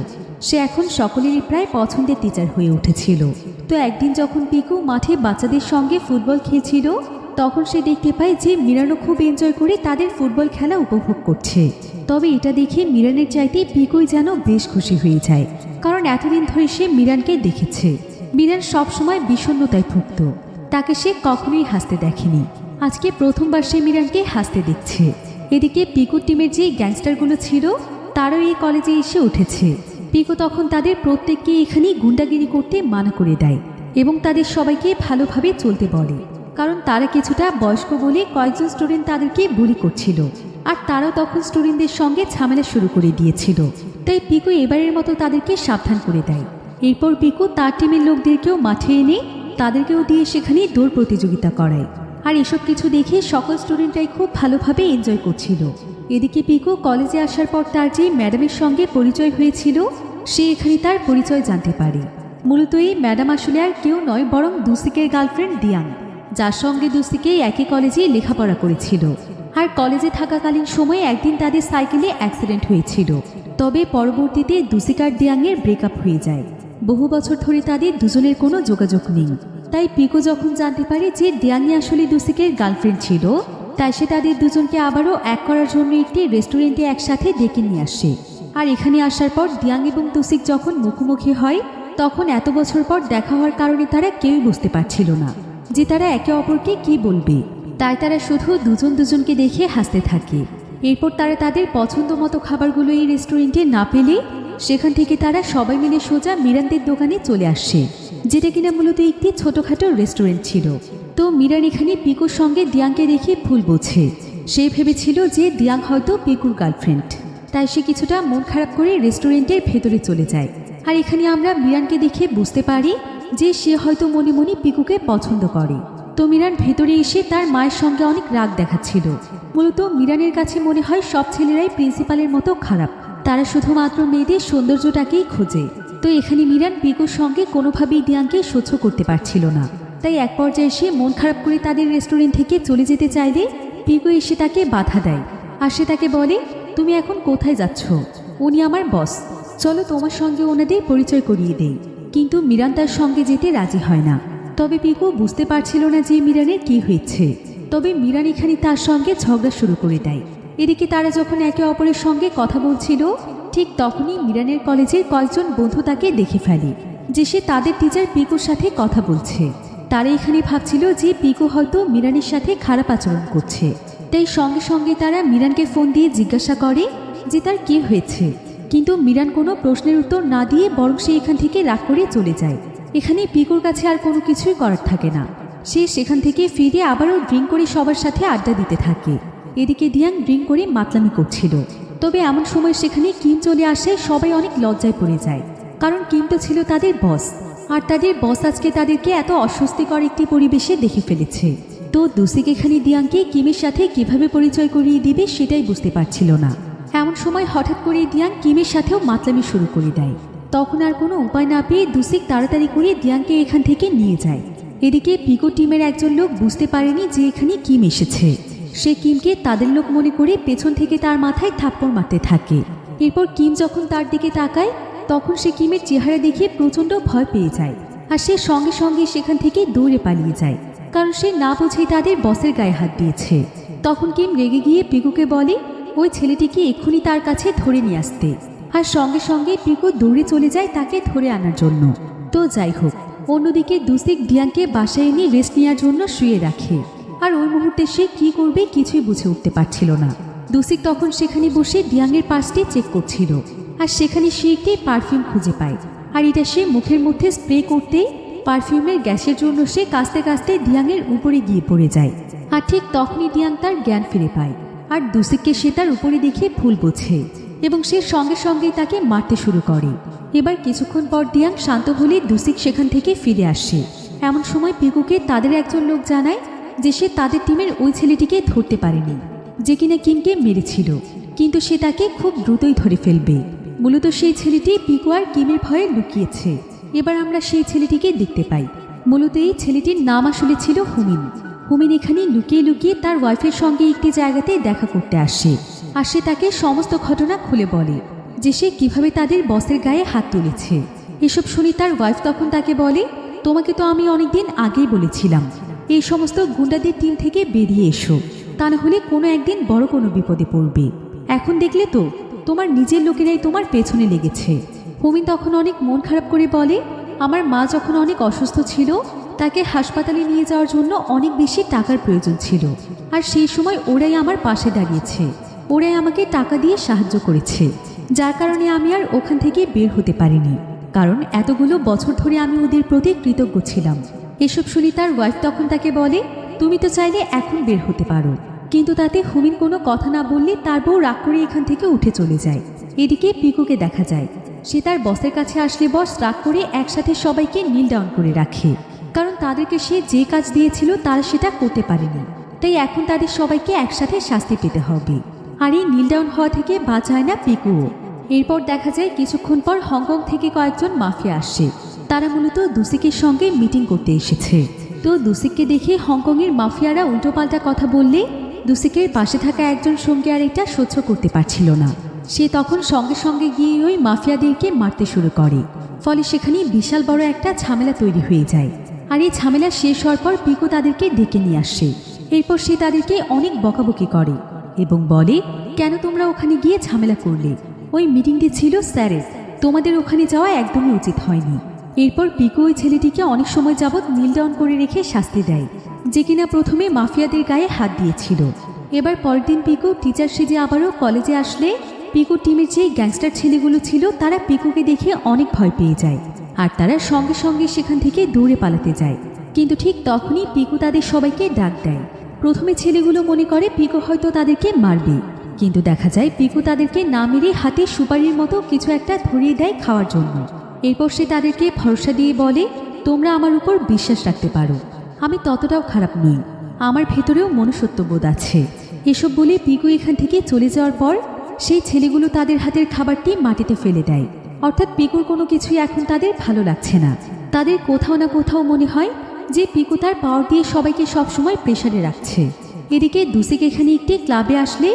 সে এখন সকলেরই প্রায় পছন্দের টিচার হয়ে উঠেছিল। তো একদিন যখন পিকু মাঠে বাচ্চাদের সঙ্গে ফুটবল খেলছিল, তখন সে দেখতে পায় যে মিরানও খুব এনজয় করে তাদের ফুটবল খেলা উপভোগ করছে। তবে এটা দেখে মিরানের চাইতে পিকুই যেন বেশ খুশি হয়ে যায়, কারণ এতদিন ধরে সে মিরানকে দেখেছে। মিরান সবসময় বিষণ্ণতায় ভুগত, তাকে সে কখনোই হাসতে দেখেনি। আজকে প্রথমবার সে মিরানকে হাসতে দেখছে। এদিকে পিকুর টিমের যে গ্যাংস্টারগুলো ছিল তারাও এই কলেজে এসে উঠেছে। পিকু তখন তাদের প্রত্যেককে এখানে গুন্ডাগিরি করতে মানা করে দেয় এবং তাদের সবাইকে ভালোভাবে চলতে বলে, কারণ তারা কিছুটা বয়স্ক বলে কয়েকজন স্টুডেন্ট তাদেরকে বুলি করছিল আর তারাও তখন স্টুডেন্টদের সঙ্গে ঝামেলা শুরু করে দিয়েছিল। তাই পিকু এবারের মতো তাদেরকে সাবধান করে দেয়। এরপর পিকু তার টিমের লোকদেরকেও মাঠে এনে তাদেরকেও দিয়ে সেখানে দৌড় প্রতিযোগিতা করায়। আর এসব কিছু দেখে সকল স্টুডেন্টরাই খুব ভালোভাবে এনজয় করছিল। এদিকে পিকু কলেজে আসার পর তার যে ম্যাডামের সঙ্গে পরিচয় হয়েছিল, সে এখানে তার পরিচয় জানতে পারে। মূলত এই ম্যাডাম আসলে আর কেউ নয়, বরং দুস্তিকের গার্লফ্রেন্ড দিয়াং, যার সঙ্গে দুস্তিকে একই কলেজে লেখাপড়া করেছিল। আর কলেজে থাকাকালীন সময়ে একদিন তাদের সাইকেলে অ্যাক্সিডেন্ট হয়েছিল। তবে পরবর্তীতে দুস্তিক আর দিয়াংয়ের ব্রেকআপ হয়ে যায়। বহু বছর ধরে তাদের দুজনের কোনো যোগাযোগ নেই। তাই পিকু যখন জানতে পারে যে দিয়াংই আসলে দুস্তিকের গার্লফ্রেন্ড ছিল, তাই সে তাদের দুজনকে আবারও এক করার জন্য একটি রেস্টুরেন্টে একসাথে ডেকে নিয়ে আসে। আর এখানে আসার পর দিয়াং এবং দুস্তিক যখন মুখোমুখি হয়, তখন এত বছর পর দেখা হওয়ার কারণে তারা কেউই বুঝতে পারছিল না যে তারা একে অপরকে কি বলবে। তাই তারা শুধু দুজন দুজনকে দেখে হাসতে থাকে। এরপর তারা তাদের পছন্দ মতো খাবারগুলো এই রেস্টুরেন্টে না পেলে সেখান থেকে তারা সবাই মিলে সোজা মিরানদের দোকানে চলে আসে, যেটা কিনা মূলত একটি ছোটোখাটো রেস্টুরেন্ট ছিল। তো মিরান এখানে পিকুর সঙ্গে দিয়াংকে দেখে ভুল বোঝে। সে ভেবেছিল যে দিয়াং হয়তো পিকুর গার্লফ্রেন্ড, তাই সে কিছুটা মন খারাপ করে রেস্টুরেন্টের ভেতরে চলে যায়। আর এখানে আমরা মিরানকে দেখে বুঝতে পারি যে সে হয়তো মনে মনে পিকুকে পছন্দ করে। তো মিরান ভেতরে এসে তার মায়ের সঙ্গে অনেক রাগ দেখাচ্ছিল। মূলত মিরানের কাছে মনে হয় সব ছেলেরাই প্রিন্সিপালের মতো খারাপ, তারা শুধুমাত্র মেয়েদের সৌন্দর্যটাকেই খোঁজে। তো এখানে মিরান পিকুর সঙ্গে কোনোভাবেই দিয়াংকে সহ্য করতে পারছিল না। তাই এক পর্যায়ে সে মন খারাপ করে তাদের রেস্টুরেন্ট থেকে চলে যেতে চাইলে পিকু এসে তাকে বাধা দেয়। আর সে তাকে বলে, তুমি এখন কোথায় যাচ্ছ? উনি আমার বস, চলো তোমার সঙ্গে ওনাদের পরিচয় করিয়ে দেই। কিন্তু মিরান তার সঙ্গে যেতে রাজি হয় না। তবে পিকু বুঝতে পারছিল না যে মিরানের কি হয়েছে। তবে মিরান এখানে তার সঙ্গে ঝগড়া শুরু করে দেয়। এদিকে তারা যখন একে অপরের সঙ্গে কথা বলছিল, ঠিক তখনই মিরানের কলেজের কয়েকজন বন্ধু তাকে দেখে ফেলে যে সে তাদের টিচার পিকুর সাথে কথা বলছে। তারা এখানে ভাবছিল যে পিকু হয়তো মিরানের সাথে খারাপ আচরণ করছে। তাই সঙ্গে সঙ্গে তারা মিরানকে ফোন দিয়ে জিজ্ঞাসা করে যে তার কি হয়েছে। কিন্তু মিরান কোনো প্রশ্নের উত্তর না দিয়ে বরং সে এখান থেকে রাগ করে চলে যায়। এখানে পিকুর কাছে আর কোনো কিছুই করার থাকে না। সে সেখান থেকে ফিরে আবারও ড্রিঙ্ক করে সবার সাথে আড্ডা দিতে থাকে। এদিকে দিয়াং ড্রিঙ্ক করে মাতলামি করছিল। তবে এমন সময় সেখানে কিম চলে আসে। সবাই অনেক লজ্জায় পড়ে যায়, কারণ কিম তো ছিল তাদের বস, আর তাদের বস আজকে তাদেরকে এত অস্বস্তিকর একটি পরিবেশে দেখে ফেলেছে। তো দুসিক এখানে দিয়াংকে কিমের সাথে কিভাবে পরিচয় করিয়ে দিবে সেটাই বুঝতে পারছিল না। এমন সময় হঠাৎ করে দিয়াং কিমের সাথেও মাতলামি শুরু করে দেয়। তখন আর কোনো উপায় না পেয়ে দুসিক তাড়াতাড়ি করে দিয়াংকে এখান থেকে নিয়ে যায়। এদিকে পিকো টিমের একজন লোক বুঝতে পারেনি যে এখানে কিম এসেছে। সে কিমকে তাদের লোক মনে করে পেছন থেকে তার মাথায় থাপ্পড় মারতে থাকে। এরপর কিম যখন তার দিকে তাকায় তখন সে কিমের চেহারা দেখে প্রচণ্ড ভয় পেয়ে যায়, আর সে সঙ্গে সঙ্গে সেখান থেকে দৌড়ে পালিয়ে যায়, কারণ সে না বুঝেই তাদের বসের গায়ে হাত দিয়েছে। তখন কিম রেগে গিয়ে পিকুকে বলে ওই ছেলেটিকে এক্ষুনি তার কাছে ধরে নিয়ে আসতে, আর সঙ্গে সঙ্গে পিকু দৌড়ে চলে যায় তাকে ধরে আনার জন্য। তো যাই হোক, অন্যদিকে দুসিক দিয়াংকে বাসায় এনে রেস্ট নেওয়ার জন্য শুয়ে রাখে, আর ওই মুহূর্তে সে কি করবে কিছুই বুঝে উঠতে পারছিল না। দুসিক তখন সেখানে বসে দিয়াংয়ের পাশটি চেক করছিল, আর সেখানে সে একটি পারফিউম খুঁজে পায়, আর এটা সে মুখের মধ্যে স্প্রে করতেই পারফিউমের গ্যাসের জন্য সে কাঁচতে কাঁচতে দিয়াংয়ের উপরে গিয়ে পড়ে যায়। আর ঠিক তখনই দিয়াং তার জ্ঞান ফিরে পায়, আর দুসিককে সে তার উপরে দেখে ভুল বোঝে এবং সে সঙ্গে সঙ্গেই তাকে মারতে শুরু করে। এবার কিছুক্ষণ পর দিয়াং শান্ত হলে দুসিক সেখান থেকে ফিরে আসে। এমন সময় পিকুকে তাদের একজন লোক জানায় যে সে তাদের টিমের ওই ছেলেটিকে ধরতে পারেনি যে কিনা কিমকে মেরেছিল, কিন্তু সে তাকে খুব দ্রুতই ধরে ফেলবে। মূলত সেই ছেলেটি পিকু আর কিমের ভয়ে লুকিয়েছে। এবার আমরা সেই ছেলেটিকে দেখতে পাই। মূলত এই ছেলেটির নাম আসলে ছিল হুমিন। হুমিন এখানে লুকিয়ে লুকিয়ে তার ওয়াইফের সঙ্গে একটি জায়গাতে দেখা করতে আসে, আর সে তাকে সমস্ত ঘটনা খুলে বলে যে সে কিভাবে তাদের বসের গায়ে হাত তুলেছে। এসব শুনে তার ওয়াইফ তখন তাকে বলে তোমাকে তো আমি অনেকদিন আগেই বলেছিলাম এই সমস্ত গুন্ডাদের টিম থেকে বেরিয়ে এসো, তা না হলে কোনো একদিন বড় কোনো বিপদে পড়বে। এখন দেখলে তো তোমার নিজের লোকেরাই তোমার পেছনে লেগেছে। হুমিন তখন অনেক মন খারাপ করে বলে আমার মা যখন অনেক অসুস্থ ছিল তাকে হাসপাতালে নিয়ে যাওয়ার জন্য অনেক বেশি টাকার প্রয়োজন ছিল, আর সেই সময় ওরাই আমার পাশে দাঁড়িয়েছে, ওরাই আমাকে টাকা দিয়ে সাহায্য করেছে, যার কারণে আমি আর ওখান থেকে বের হতে পারিনি, কারণ এতগুলো বছর ধরে আমি ওদের প্রতি কৃতজ্ঞ ছিলাম। এসব শুনে তার ওয়াইফ তখন তাকে বলে তুমি তো চাইলে এখন বের হতে পারো, কিন্তু তাতে হুমিন কোনো কথা না বললে তার বউ রাগ করে এখান থেকে উঠে চলে যায়। এদিকে পিকুকে দেখা যায় সে তার বসের কাছে আসলে বস রাগ করে একসাথে সবাইকে নীল ডাউন করে রাখে, কারণ তাদেরকে সে যে কাজ দিয়েছিল তারা সেটা করতে পারেনি, তাই এখন তাদের সবাইকে একসাথে শাস্তি পেতে হবে। আর এই নীল ডাউন হওয়া থেকে বাঁচায় না পিকুও। এরপর দেখা যায় কিছুক্ষণ পর হংকং থেকে কয়েকজন মাফিয়া আসছে। তারা মূলত দুসিকের সঙ্গে মিটিং করতে এসেছে। তো দুসিককে দেখে হংকংয়ের মাফিয়ারা উল্টোপাল্টা কথা বললে দুসিকের পাশে থাকা একজন সঙ্গী আর এটা সহ্য করতে পারছিল না। সে তখন সঙ্গে সঙ্গে গিয়ে ওই মাফিয়াদেরকে মারতে শুরু করে, ফলে সেখানে বিশাল বড় একটা ঝামেলা তৈরি হয়ে যায়। আর এই ঝামেলা শেষ হওয়ার পর পিকু তাদেরকে ডেকে নিয়ে আসে। এরপর সে তাদেরকে অনেক বকাবকি করে এবং বলে কেন তোমরা ওখানে গিয়ে ঝামেলা করলে, ওই মিটিংটি ছিল স্যারের, তোমাদের ওখানে যাওয়া একদমই উচিত হয়নি। এরপর পিকু ওই ছেলেটিকে অনেক সময় যাবৎ নীল ডাউন করে রেখে শাস্তি দেয়, যে কিনা প্রথমে মাফিয়াদের গায়ে হাত দিয়েছিল। এবার পরের দিন পিকু টিচার সেজে আবারও কলেজে আসলে পিকু টিমের যে গ্যাংস্টার ছেলেগুলো ছিল তারা পিকুকে দেখে অনেক ভয় পেয়ে যায়, আর তারা সঙ্গে সঙ্গে সেখান থেকে দৌড়ে পালাতে যায়। কিন্তু ঠিক তখনই পিকু তাদের সবাইকে ডাক দেয়। প্রথমে ছেলেগুলো মনে করে পিকু হয়তো তাদেরকে মারবে, কিন্তু দেখা যায় পিকু তাদেরকে না মেরে হাতে সুপারির মতো কিছু একটা ধরিয়ে দেয় খাওয়ার জন্য। এরপর সে তাদেরকে ভরসা দিয়ে বলে তোমরা আমার উপর বিশ্বাস রাখতে পারো, আমি ততটাও খারাপ নই, আমার ভেতরেও মনুষ্যত্ববোধ আছে। এসব বলে পিকু এখান থেকে চলে যাওয়ার পর সেই ছেলেগুলো তাদের হাতের খাবারটি মাটিতে ফেলে দেয়। অর্থাৎ পিকুর কোনো কিছুই এখন তাদের ভালো লাগছে না। তাদের কোথাও না কোথাও মনে হয় যে পিকু তার পাওয়ার দিয়ে সবাইকে সবসময় প্রেশারে রাখছে। এদিকে দুসিক এখানে একটি ক্লাবে আসলে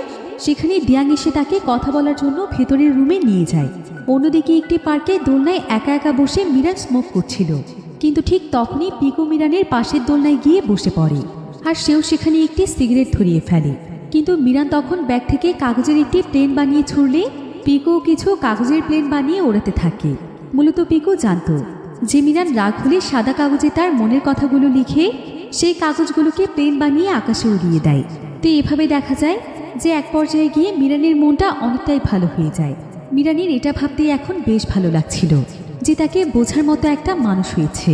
সেখানে দিয়াং এসে তাকে কথা বলার জন্য ভেতরের রুমে নিয়ে যায়। অন্যদিকে একটি পার্কে দোলনায় একা একা বসে মিরান স্মোক করছিল, কিন্তু ঠিক তখনই পিকু মিরানের পাশের দোলনায় গিয়ে বসে পড়ে, আর সেও সেখানে একটি সিগারেট ধরিয়ে ফেলে। কিন্তু মিরান তখন ব্যাগ থেকে কাগজের একটি প্লেন বানিয়ে ছুড়লে পিকু কিছু কাগজের প্লেন বানিয়ে ওড়াতে থাকে। মূলত পিকু জানত যে মিরান রাগ হলে সাদা কাগজে তার মনের কথাগুলো লিখে সেই কাগজগুলোকে প্লেন বানিয়ে আকাশে উড়িয়ে দেয়। তো এভাবে দেখা যায় যে এক পর্যায়ে গিয়ে মিরানের মনটা অনেকটাই ভালো হয়ে যায়। মিরানের এটা ভাবতেই এখন বেশ ভালো লাগছিল যে তাকে বোঝার মতো একটা মানুষ হয়েছে।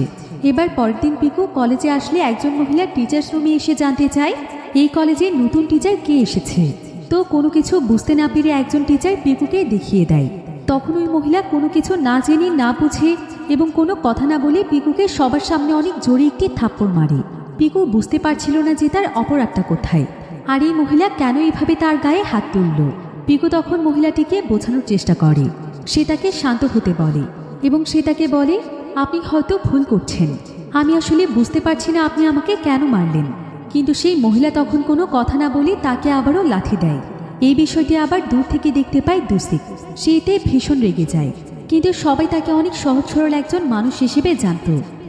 এবার পরের দিন পিকু কলেজে আসলে একজন মহিলা টিচার্স রুমে এসে জানতে চায় এই কলেজে নতুন টিচার কে এসেছে। তো কোনো কিছু বুঝতে না পেরে একজন টিচার পিকুকে দেখিয়ে দেয়। তখন ওই মহিলা কোনো কিছু না জেনে না বুঝে এবং কোনো কথা না বলে পিকুকে সবার সামনে অনেক জোরে একটি থাপ্পড় মারে। পিকু বুঝতে পারছিল না যে তার অপরাধটা কোথায়, আর এই মহিলা কেন এইভাবে তার গায়ে হাত তুলল। পিকু তখন মহিলাটিকে বোঝানোর চেষ্টা করে, সে তাকে শান্ত হতে বলে এবং সে তাকে বলে, আপনি হয়তো ভুল করছেন, আমি আসলে বুঝতে পারছি না আপনি আমাকে কেন মারলেন। কিন্তু সেই মহিলা তখন কোনো কথা না বলে তাকে আবারও লাথি দেয়। এই বিষয়টি আবার দূর থেকে দেখতে পায় দুসিক। সে এতে ভীষণ রেগে যায়, কিন্তু সবাই তাকে অনেক সহজ সরল একজন মানুষ হিসেবে জানত,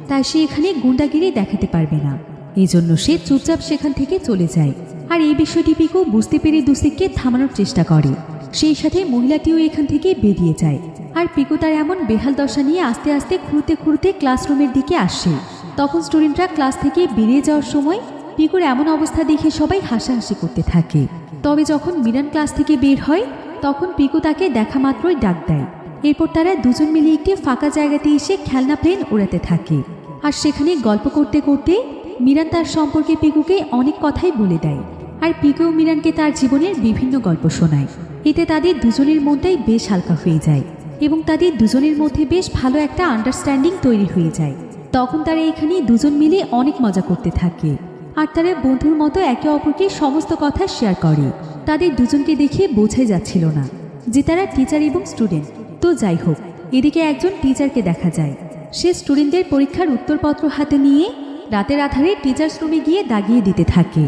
তাই সে এখানে গুন্ডাগিরি দেখাতে পারবে না। এই জন্য সে চুপচাপ সেখান থেকে চলে যায়। আর এই বিষয়টি পিকু বুঝতে পেরে দুসিককে থামানোর চেষ্টা করে। সেই সাথে মহিলাটিও এখান থেকে বেরিয়ে যায়। আর পিকু তার এমন বেহাল দশা নিয়ে আস্তে আস্তে খুঁড়তে খুঁড়তে ক্লাসরুমের দিকে আসে। তখন স্টুডেন্টরা ক্লাস থেকে বেরিয়ে যাওয়ার সময় পিকুর এমন অবস্থা দেখে সবাই হাসাহাসি করতে থাকে। তবে যখন মিরান ক্লাস থেকে বের হয় তখন পিকু তাকে দেখা মাত্রই ডাক দেয়। এরপর তারা দুজন মিলে একটি ফাঁকা জায়গাতে এসে খেলনা প্লেন উড়াতে থাকে। আর সেখানে গল্প করতে করতে মিরান তার সম্পর্কে পিকুকে অনেক কথাই বলে দেয়। আর পিকু মিরানকে তার জীবনের বিভিন্ন গল্প শোনায়। এতে তাদের দুজনের মনটাই বেশ হালকা হয়ে যায় এবং তাদের দুজনের মধ্যে বেশ ভালো একটা আন্ডারস্ট্যান্ডিং তৈরি হয়ে যায়। তখন তারা এখানে দুজন মিলে অনেক মজা করতে থাকে। আর তারা বন্ধুর মতো একে অপরকে সমস্ত কথা শেয়ার করে। তাদের দুজনকে দেখে বোঝাই যাচ্ছিল না যে তারা টিচার এবং স্টুডেন্ট। তো যাই হোক, এদিকে একজন টিচারকে দেখা যায়। সে স্টুডেন্টদের পরীক্ষার উত্তরপত্র হাতে নিয়ে রাতের আধারে টিচার্স রুমে গিয়ে দাগিয়ে দিতে থাকে।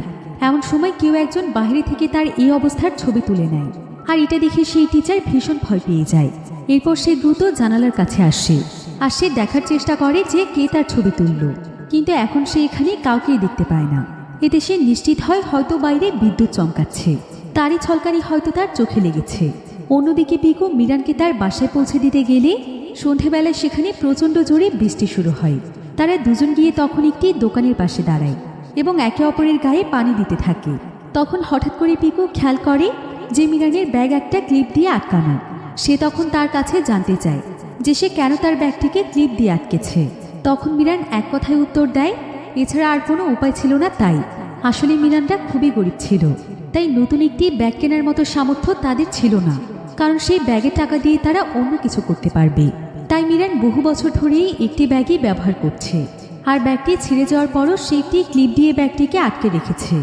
এমন সময় কেউ একজন বাইরে থেকে তার এই অবস্থার ছবি তুলে নেয়। আর এটা দেখে সেই টিচার ভীষণ ভয় পেয়ে যায়। এরপর সে দ্রুত জানালার কাছে আসে আর সে দেখার চেষ্টা করে যে কে তার ছবি তুলল। কিন্তু এখন সে এখানে কাউকেই দেখতে পায় না। এতে সে নিশ্চিত হয় হয়তো বাইরে বিদ্যুৎ চমকাচ্ছে, তারই ছলকানি হয়তো তার চোখে লেগেছে। অন্যদিকে পিকু মিরানকে তার বাসায় পৌঁছে দিতে গেলে সন্ধেবেলায় সেখানে প্রচণ্ড জোরে বৃষ্টি শুরু হয়। তারা দুজন গিয়ে তখন একটি দোকানের পাশে দাঁড়ায় এবং একে অপরের গায়ে পানি দিতে থাকে। তখন হঠাৎ করে পিকু খেয়াল করে যে মিরানের ব্যাগ একটা ক্লিপ দিয়ে আটকানো। সে তখন তার কাছে জানতে চায় যে সে কেন তার ব্যাগটিকে ক্লিপ দিয়ে আটকেছে। তখন মিরান এক কথায় উত্তর দেয়, এছাড়া আর কোনো উপায় ছিল না তাই। আসলে মিরানটা খুবই গরিব ছিল, তাই নতুন একটি ব্যাগ কেনার মতো সামর্থ্য তাদের ছিল না, কারণ সেই ব্যাগের টাকা দিয়ে তারা অন্য কিছু করতে পারবে। তাই মিরান বহু বছর ধরেই একটি ব্যাগই ব্যবহার করছে। আর ব্যাগটি ছিঁড়ে যাওয়ার পরও সে একটি ক্লিপ দিয়ে ব্যাগটিকে আটকে রেখেছে।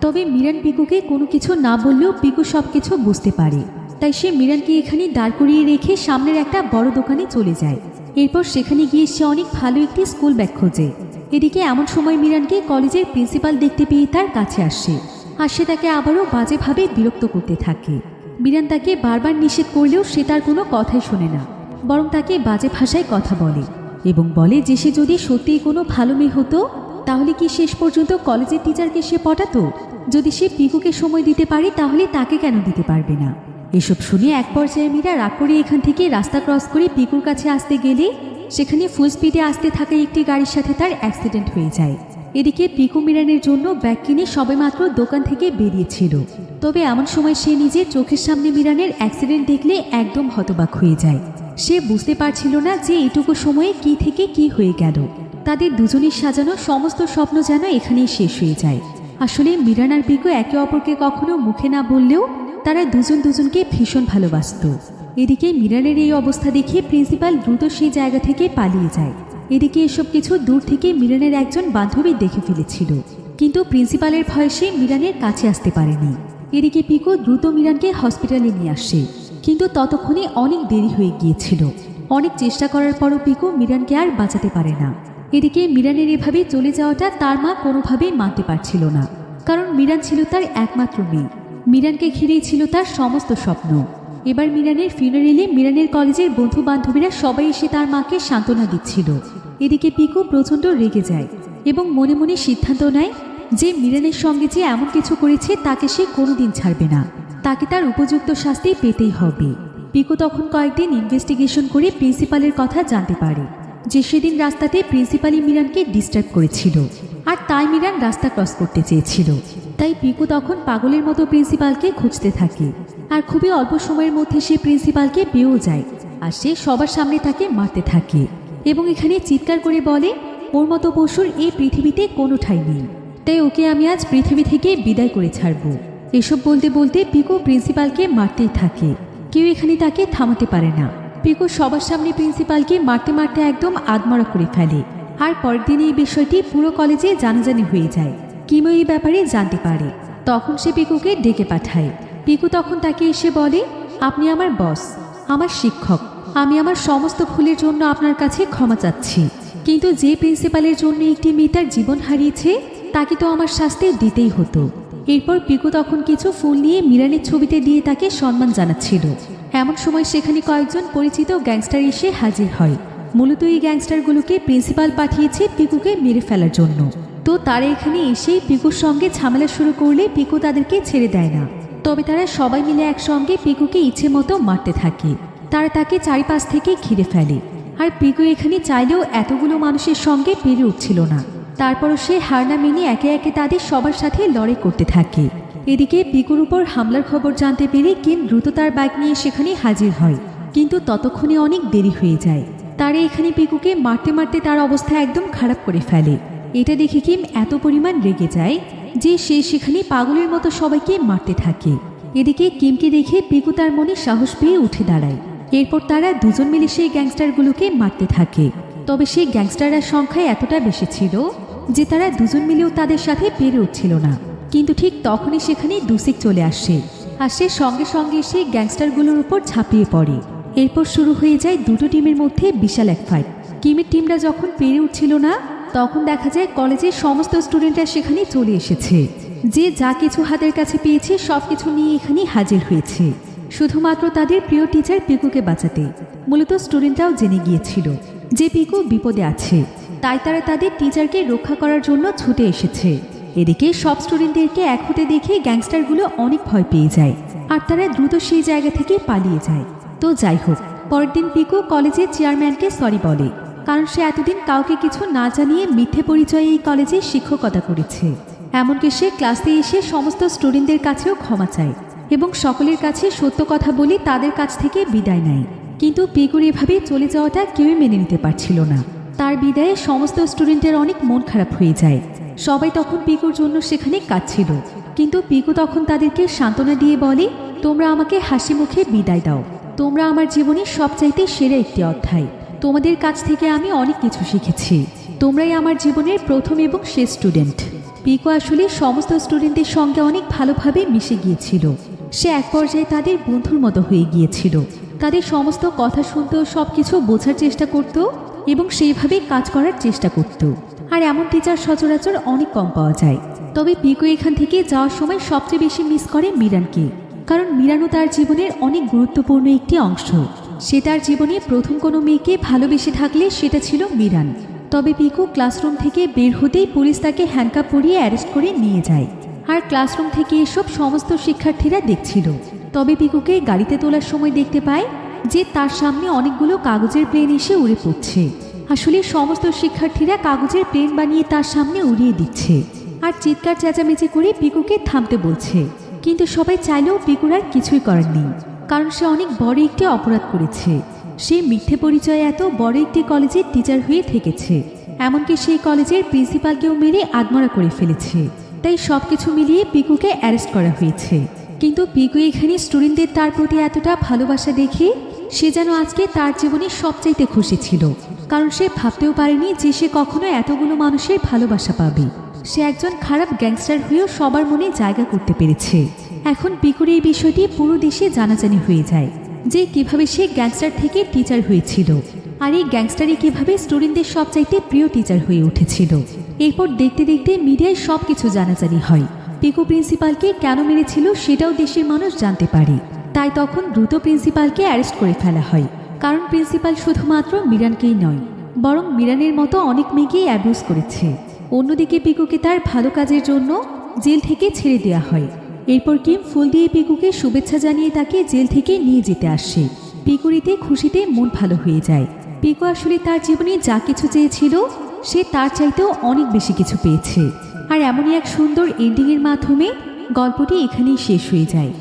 তবে মিরান পিকুকে কোনো কিছু না বললেও পিকু সব কিছু বুঝতে পারে। তাই সে মিরানকে এখানে দাঁড় করিয়ে রেখে সামনের একটা বড় দোকানে চলে যায়। এরপর সেখানে গিয়ে সে অনেক ভালো একটি স্কুল ব্যাগ খোঁজে। এদিকে এমন সময় মিরানকে কলেজের প্রিন্সিপাল দেখতে পেয়ে তার কাছে আসে। আর সে তাকে আবারও বাজেভাবে বিরক্ত করতে থাকে। মিরান তাকে বারবার নিষেধ করলেও সে তার কোনো কথাই শোনে না, বরং তাকে বাজে ভাষায় কথা বলে এবং বলে যে সে যদি সত্যিই কোনো ভালো মেয়ে হতো তাহলে কি শেষ পর্যন্ত কলেজের টিচারকে সে পটাতো। যদি সে পিকুকে সময় দিতে পারে তাহলে তাকে কেন দিতে পারবে না। এসব শুনে এক পর্যায়ে মীরা রাগ করে এখান থেকে রাস্তা ক্রস করে পিকুর কাছে আসতে গেলে সেখানে ফুল স্পিডে আসতে থাকা একটি গাড়ির সাথে তার অ্যাক্সিডেন্ট হয়ে যায়। এদিকে পিকু মিরানের জন্য ব্যাগ কিনে সবেমাত্র দোকান থেকে বেরিয়েছিল। তবে এমন সময় সে নিজের চোখের সামনে মিরানের অ্যাক্সিডেন্ট দেখলে একদম হতবাক হয়ে যায়। সে বুঝতে পারছিল না যে এটুকু সময়ে কি থেকে কি হয়ে গেল। তাদের দুজনের সাজানো সমস্ত স্বপ্ন যেন এখানেই শেষ হয়ে যায়। আসলে মিরান আর পিকু একে অপরকে কখনো মুখে না বললেও তারা দুজন দুজনকে ভীষণ ভালোবাসত। এদিকে মিরানের এই অবস্থা দেখে প্রিন্সিপাল দ্রুত সেই জায়গা থেকে পালিয়ে যায়। এদিকে এসব কিছু দূর থেকে মিরানের একজন বান্ধবী দেখে ফেলেছিল, কিন্তু প্রিন্সিপালের ভয়ে সে মিরানের কাছে আসতে পারেনি। এদিকে পিকু দ্রুত মিরানকে হসপিটালে নিয়ে আসে, কিন্তু ততক্ষণে অনেক দেরি হয়ে গিয়েছিল। অনেক চেষ্টা করার পরও পিকু মিরানকে আর বাঁচাতে পারে না। এদিকে মিরানের এভাবে চলে যাওয়াটা তার মা কোনোভাবেই মানতে পারছিল না, কারণ মিরান ছিল তার একমাত্র মেয়ে। মিরানকে ঘিরেই ছিল তার সমস্ত স্বপ্ন। এবার মিরানের ফিউনারেলে মিরানের কলেজের বন্ধু বান্ধবীরা সবাই এসে তার মাকে সান্ত্বনা দিচ্ছিল। এদিকে পিকু প্রচণ্ড রেগে যায় এবং মনে মনে সিদ্ধান্ত নেয় যে মিরানের সঙ্গে যে এমন কিছু করেছে তাকে সে কোনোদিন ছাড়বে না, তাকে তার উপযুক্ত শাস্তি পেতেই হবে। পিকু তখন কয়েকদিন ইনভেস্টিগেশন করে প্রিন্সিপালের কথা জানতে পারে যে সেদিন রাস্তাতে প্রিন্সিপালই মিরানকে ডিস্টার্ব করেছিল, আর তাই মিরান রাস্তা ক্রস করতে চেয়েছিল। তাই পিকু তখন পাগলের মতো প্রিন্সিপালকে খুঁজতে থাকে, আর খুবই অল্প সময়ের মধ্যে সে প্রিন্সিপালকে পেয়েও যায়। আর সে সবার সামনে তাকে মারতে থাকে এবং এখানে চিৎকার করে বলে, ওর মতো পশুর এই পৃথিবীতে কোনো ঠাঁই নেই, তাই ওকে আমি আজ পৃথিবী থেকে বিদায় করে ছাড়বো। এসব বলতে বলতে পিকু প্রিন্সিপালকে মারতেই থাকে, কেউ এখানে তাকে থামাতে পারে না। পিকু সবার সামনে প্রিন্সিপালকে মারতে মারতে একদম আধমরা করে ফেলে আর পরের দিন এই বিষয়টি পুরো কলেজে জানাজানি হয়ে যায়। কিমও এই ব্যাপারে জানতে পারে। তখন সে পিকুকে ডেকে পাঠায়। পিকু তখন তাকে এসে বলে, আপনি আমার বস, আমার শিক্ষক, আমি আমার সমস্ত ভুলের জন্য আপনার কাছে ক্ষমা চাচ্ছি। কিন্তু যে প্রিন্সিপালের জন্য একটি মেয়ে তার জীবন হারিয়েছে তাকে তো আমার শাস্তি দিতেই হতো। এরপর পিকু তখন কিছু ফুল নিয়ে মিরানের ছবিতে দিয়ে তাকে সম্মান জানাচ্ছিল। এমন সময় সেখানে কয়েকজন পরিচিত গ্যাংস্টার এসে হাজির হয়। মূলত এই গ্যাংস্টারগুলোকে প্রিন্সিপাল পাঠিয়েছে পিকুকে মেরে ফেলার জন্য। তো তারা এখানে এসেই পিকুর সঙ্গে ঝামেলা শুরু করলে পিকু তাদেরকে ছেড়ে দেয় না। তবে তারা সবাই মিলে একসঙ্গে পিকুকে ইচ্ছে মতো মারতে থাকে। তারা তাকে চারিপাশ থেকে ঘিরে ফেলে। আর পিকু এখানে চাইলেও এতগুলো মানুষের সঙ্গে পেরে উঠছিল না। তারপরও সে হার না মেনে একে একে তাদের সবার সাথে লড়াই করতে থাকে। এদিকে পিকুর উপর হামলার খবর জানতে পেরে কিম দ্রুত তার বাইক নিয়ে সেখানে হাজির হয়। কিন্তু ততক্ষণে অনেক দেরি হয়ে যায়। তারা এখানে পিকুকে মারতে মারতে তার অবস্থা একদম খারাপ করে ফেলে। এটা দেখে কিম এত পরিমাণ রেগে যায় যে সে সেখানে পাগলের মতো সবাইকে মারতে থাকে। এদিকে কিমকে দেখে পিকু তার মনে সাহস পেয়ে উঠে দাঁড়ায়। এরপর তারা দুজন মিলে সেই গ্যাংস্টারগুলোকে মারতে থাকে। তবে সেই গ্যাংস্টাররা সংখ্যায় এতটা বেশি ছিল যে তারা দুজন মিলেও তাদের সাথে পেরে উঠছিল না। কিন্তু ঠিক তখনই সেখানে দুসিক চলে আসে। আর সে সঙ্গে সঙ্গে সেই গ্যাংস্টারগুলোর উপর ঝাঁপিয়ে পড়ে। এরপর শুরু হয়ে যায় দুটো টিমের মধ্যে বিশাল এক ফাইট। কিমের টিমরা যখন পেরে উঠছিল না তখন দেখা যায় কলেজের সমস্ত স্টুডেন্টরা সেখানে চলে এসেছে। যে যা কিছু হাতের কাছে পেয়েছে সবকিছু নিয়ে এখানে হাজির হয়েছে, শুধুমাত্র তাদের প্রিয় টিচার পিকুকে বাঁচাতে। মূলত স্টুডেন্টরাও জেনে গিয়েছিল যে পিকু বিপদে আছে, তাই তারা তাদের টিচারকে রক্ষা করার জন্য ছুটে এসেছে। এদিকে সব স্টুডেন্টদেরকে এক হতে দেখে গ্যাংস্টারগুলো অনেক ভয় পেয়ে যায় আর তারা দ্রুত সেই জায়গা থেকে পালিয়ে যায়। তো যাই হোক, পরের দিন পিকু কলেজের চেয়ারম্যানকে সরি বলে, কারণ সে এতদিন কাউকে কিছু না জানিয়ে মিথ্যে পরিচয়ে এই কলেজে শিক্ষকতা করেছে। এমনকি সে ক্লাসে এসে সমস্ত স্টুডেন্টদের কাছেও ক্ষমা চায় এবং সকলের কাছে সত্য কথা বলে তাদের কাছ থেকে বিদায় নেয়। কিন্তু পিকুর এভাবে চলে যাওয়াটা কেউই মেনে নিতে পারছিল না। তার বিদায়ে সমস্ত স্টুডেন্টের অনেক মন খারাপ হয়ে যায়। সবাই তখন পিকুর জন্য সেখানে কাঁদছিল। কিন্তু পিকু তখন তাদেরকে সান্ত্বনা দিয়ে বলে, তোমরা আমাকে হাসি মুখে বিদায় দাও। তোমরা আমার জীবনের সবচাইতে সেরা একটি অধ্যায়। তোমাদের কাছ থেকে আমি অনেক কিছু শিখেছি। তোমরাই আমার জীবনের প্রথম এবং শেষ স্টুডেন্ট। পিকু আসলে সমস্ত স্টুডেন্টদের সঙ্গে অনেক ভালোভাবে মিশে গিয়েছিল। সে এক পর্যায়ে তাদের বন্ধুর মতো হয়ে গিয়েছিল। তাদের সমস্ত কথা শুনত, সবকিছু বোঝার চেষ্টা করত এবং সেইভাবে কাজ করার চেষ্টা করত। আর এমন টিচার সচরাচর অনেক কম পাওয়া যায়। তবে পিকু এখান থেকে যাওয়ার সময় সবচেয়ে বেশি মিস করে মিরানকে, কারণ মিরানও তার জীবনের অনেক গুরুত্বপূর্ণ একটি অংশ। সে তার জীবনে প্রথম কোনো মেয়েকে ভালোবেসে থাকলে সেটা ছিল মিরান। তবে পিকু ক্লাসরুম থেকে বের হতেই পুলিশ তাকে হ্যান্ডকাপ পরিয়ে অ্যারেস্ট করে নিয়ে যায়। আর ক্লাসরুম থেকে এসব সমস্ত শিক্ষার্থীরা দেখছিল। তবে পিকুকে গাড়িতে তোলার সময় দেখতে পায় যে তার সামনে অনেকগুলো কাগজের প্লেন এসে উড়ে পড়ছে। আসলে সমস্ত শিক্ষার্থীরা কাগজের প্লেন বানিয়ে তার সামনে উড়িয়ে দিচ্ছে আর চিৎকার চেঁচামেচি করে পিকুকে থামতে বলছে। কিন্তু সবাই চাইলেও পিকুর আর কিছুই করার নেই, কারণ সে অনেক বড় একটি অপরাধ করেছে। সে মিথ্যে পরিচয়ে এত বড় একটি কলেজের টিচার হয়ে থেকেছে, এমনকি সেই কলেজের প্রিন্সিপালকেও মেরে আদমরা করে ফেলেছে। তাই সবকিছু মিলিয়ে পিকুকে অ্যারেস্ট করা হয়েছে। কিন্তু পিকু এখানে স্টুডেন্টদের তার প্রতি এতটা ভালোবাসা দেখে সে যেন আজকে তার জীবনে সবচাইতে খুশি ছিল, কারণ সে ভাবতেও পারেনি যে সে কখনো এতগুলো মানুষের ভালোবাসা পাবে। সে একজন খারাপ গ্যাংস্টার হয়েও সবার মনে জায়গা করতে পেরেছে। এখন পিকুর এই বিষয়টি পুরো দেশে জানাজানি হয়ে যায় যে কিভাবে সে গ্যাংস্টার থেকে টিচার হয়েছিল, আর এই গ্যাংস্টারই কিভাবে স্টুডেন্টদের সবচাইতে প্রিয় টিচার হয়ে উঠেছিল। এরপর দেখতে দেখতে মিডিয়ায় সবকিছু জানাজানি হয়। পিকু প্রিন্সিপালকে কেন মেরেছিল সেটাও দেশের মানুষ জানতে পারে। তাই তখন দ্রুত প্রিন্সিপালকে অ্যারেস্ট করে ফেলা হয়, কারণ প্রিন্সিপাল শুধুমাত্র মিরানকেই নয়, বরং মিরানের মতো অনেক মেয়েকেই অ্যাবিউজ করেছে। অন্যদিকে পিকুকে তার ভালো কাজের জন্য জেল থেকে ছেড়ে দেওয়া হয়। এরপর কিম ফুল দিয়ে পিকুকে শুভেচ্ছা জানিয়ে তাকে জেল থেকে নিয়ে যেতে আসে। পিকুর এতে খুশিতে মন ভালো হয়ে যায়। পিকু আসলে তার জীবনে যা কিছু চেয়েছিল সে তার চাইতেও অনেক বেশি কিছু পেয়েছে। আর এমনই এক সুন্দর এন্ডিংয়ের মাধ্যমে গল্পটি এখানেই শেষ হয়ে যায়।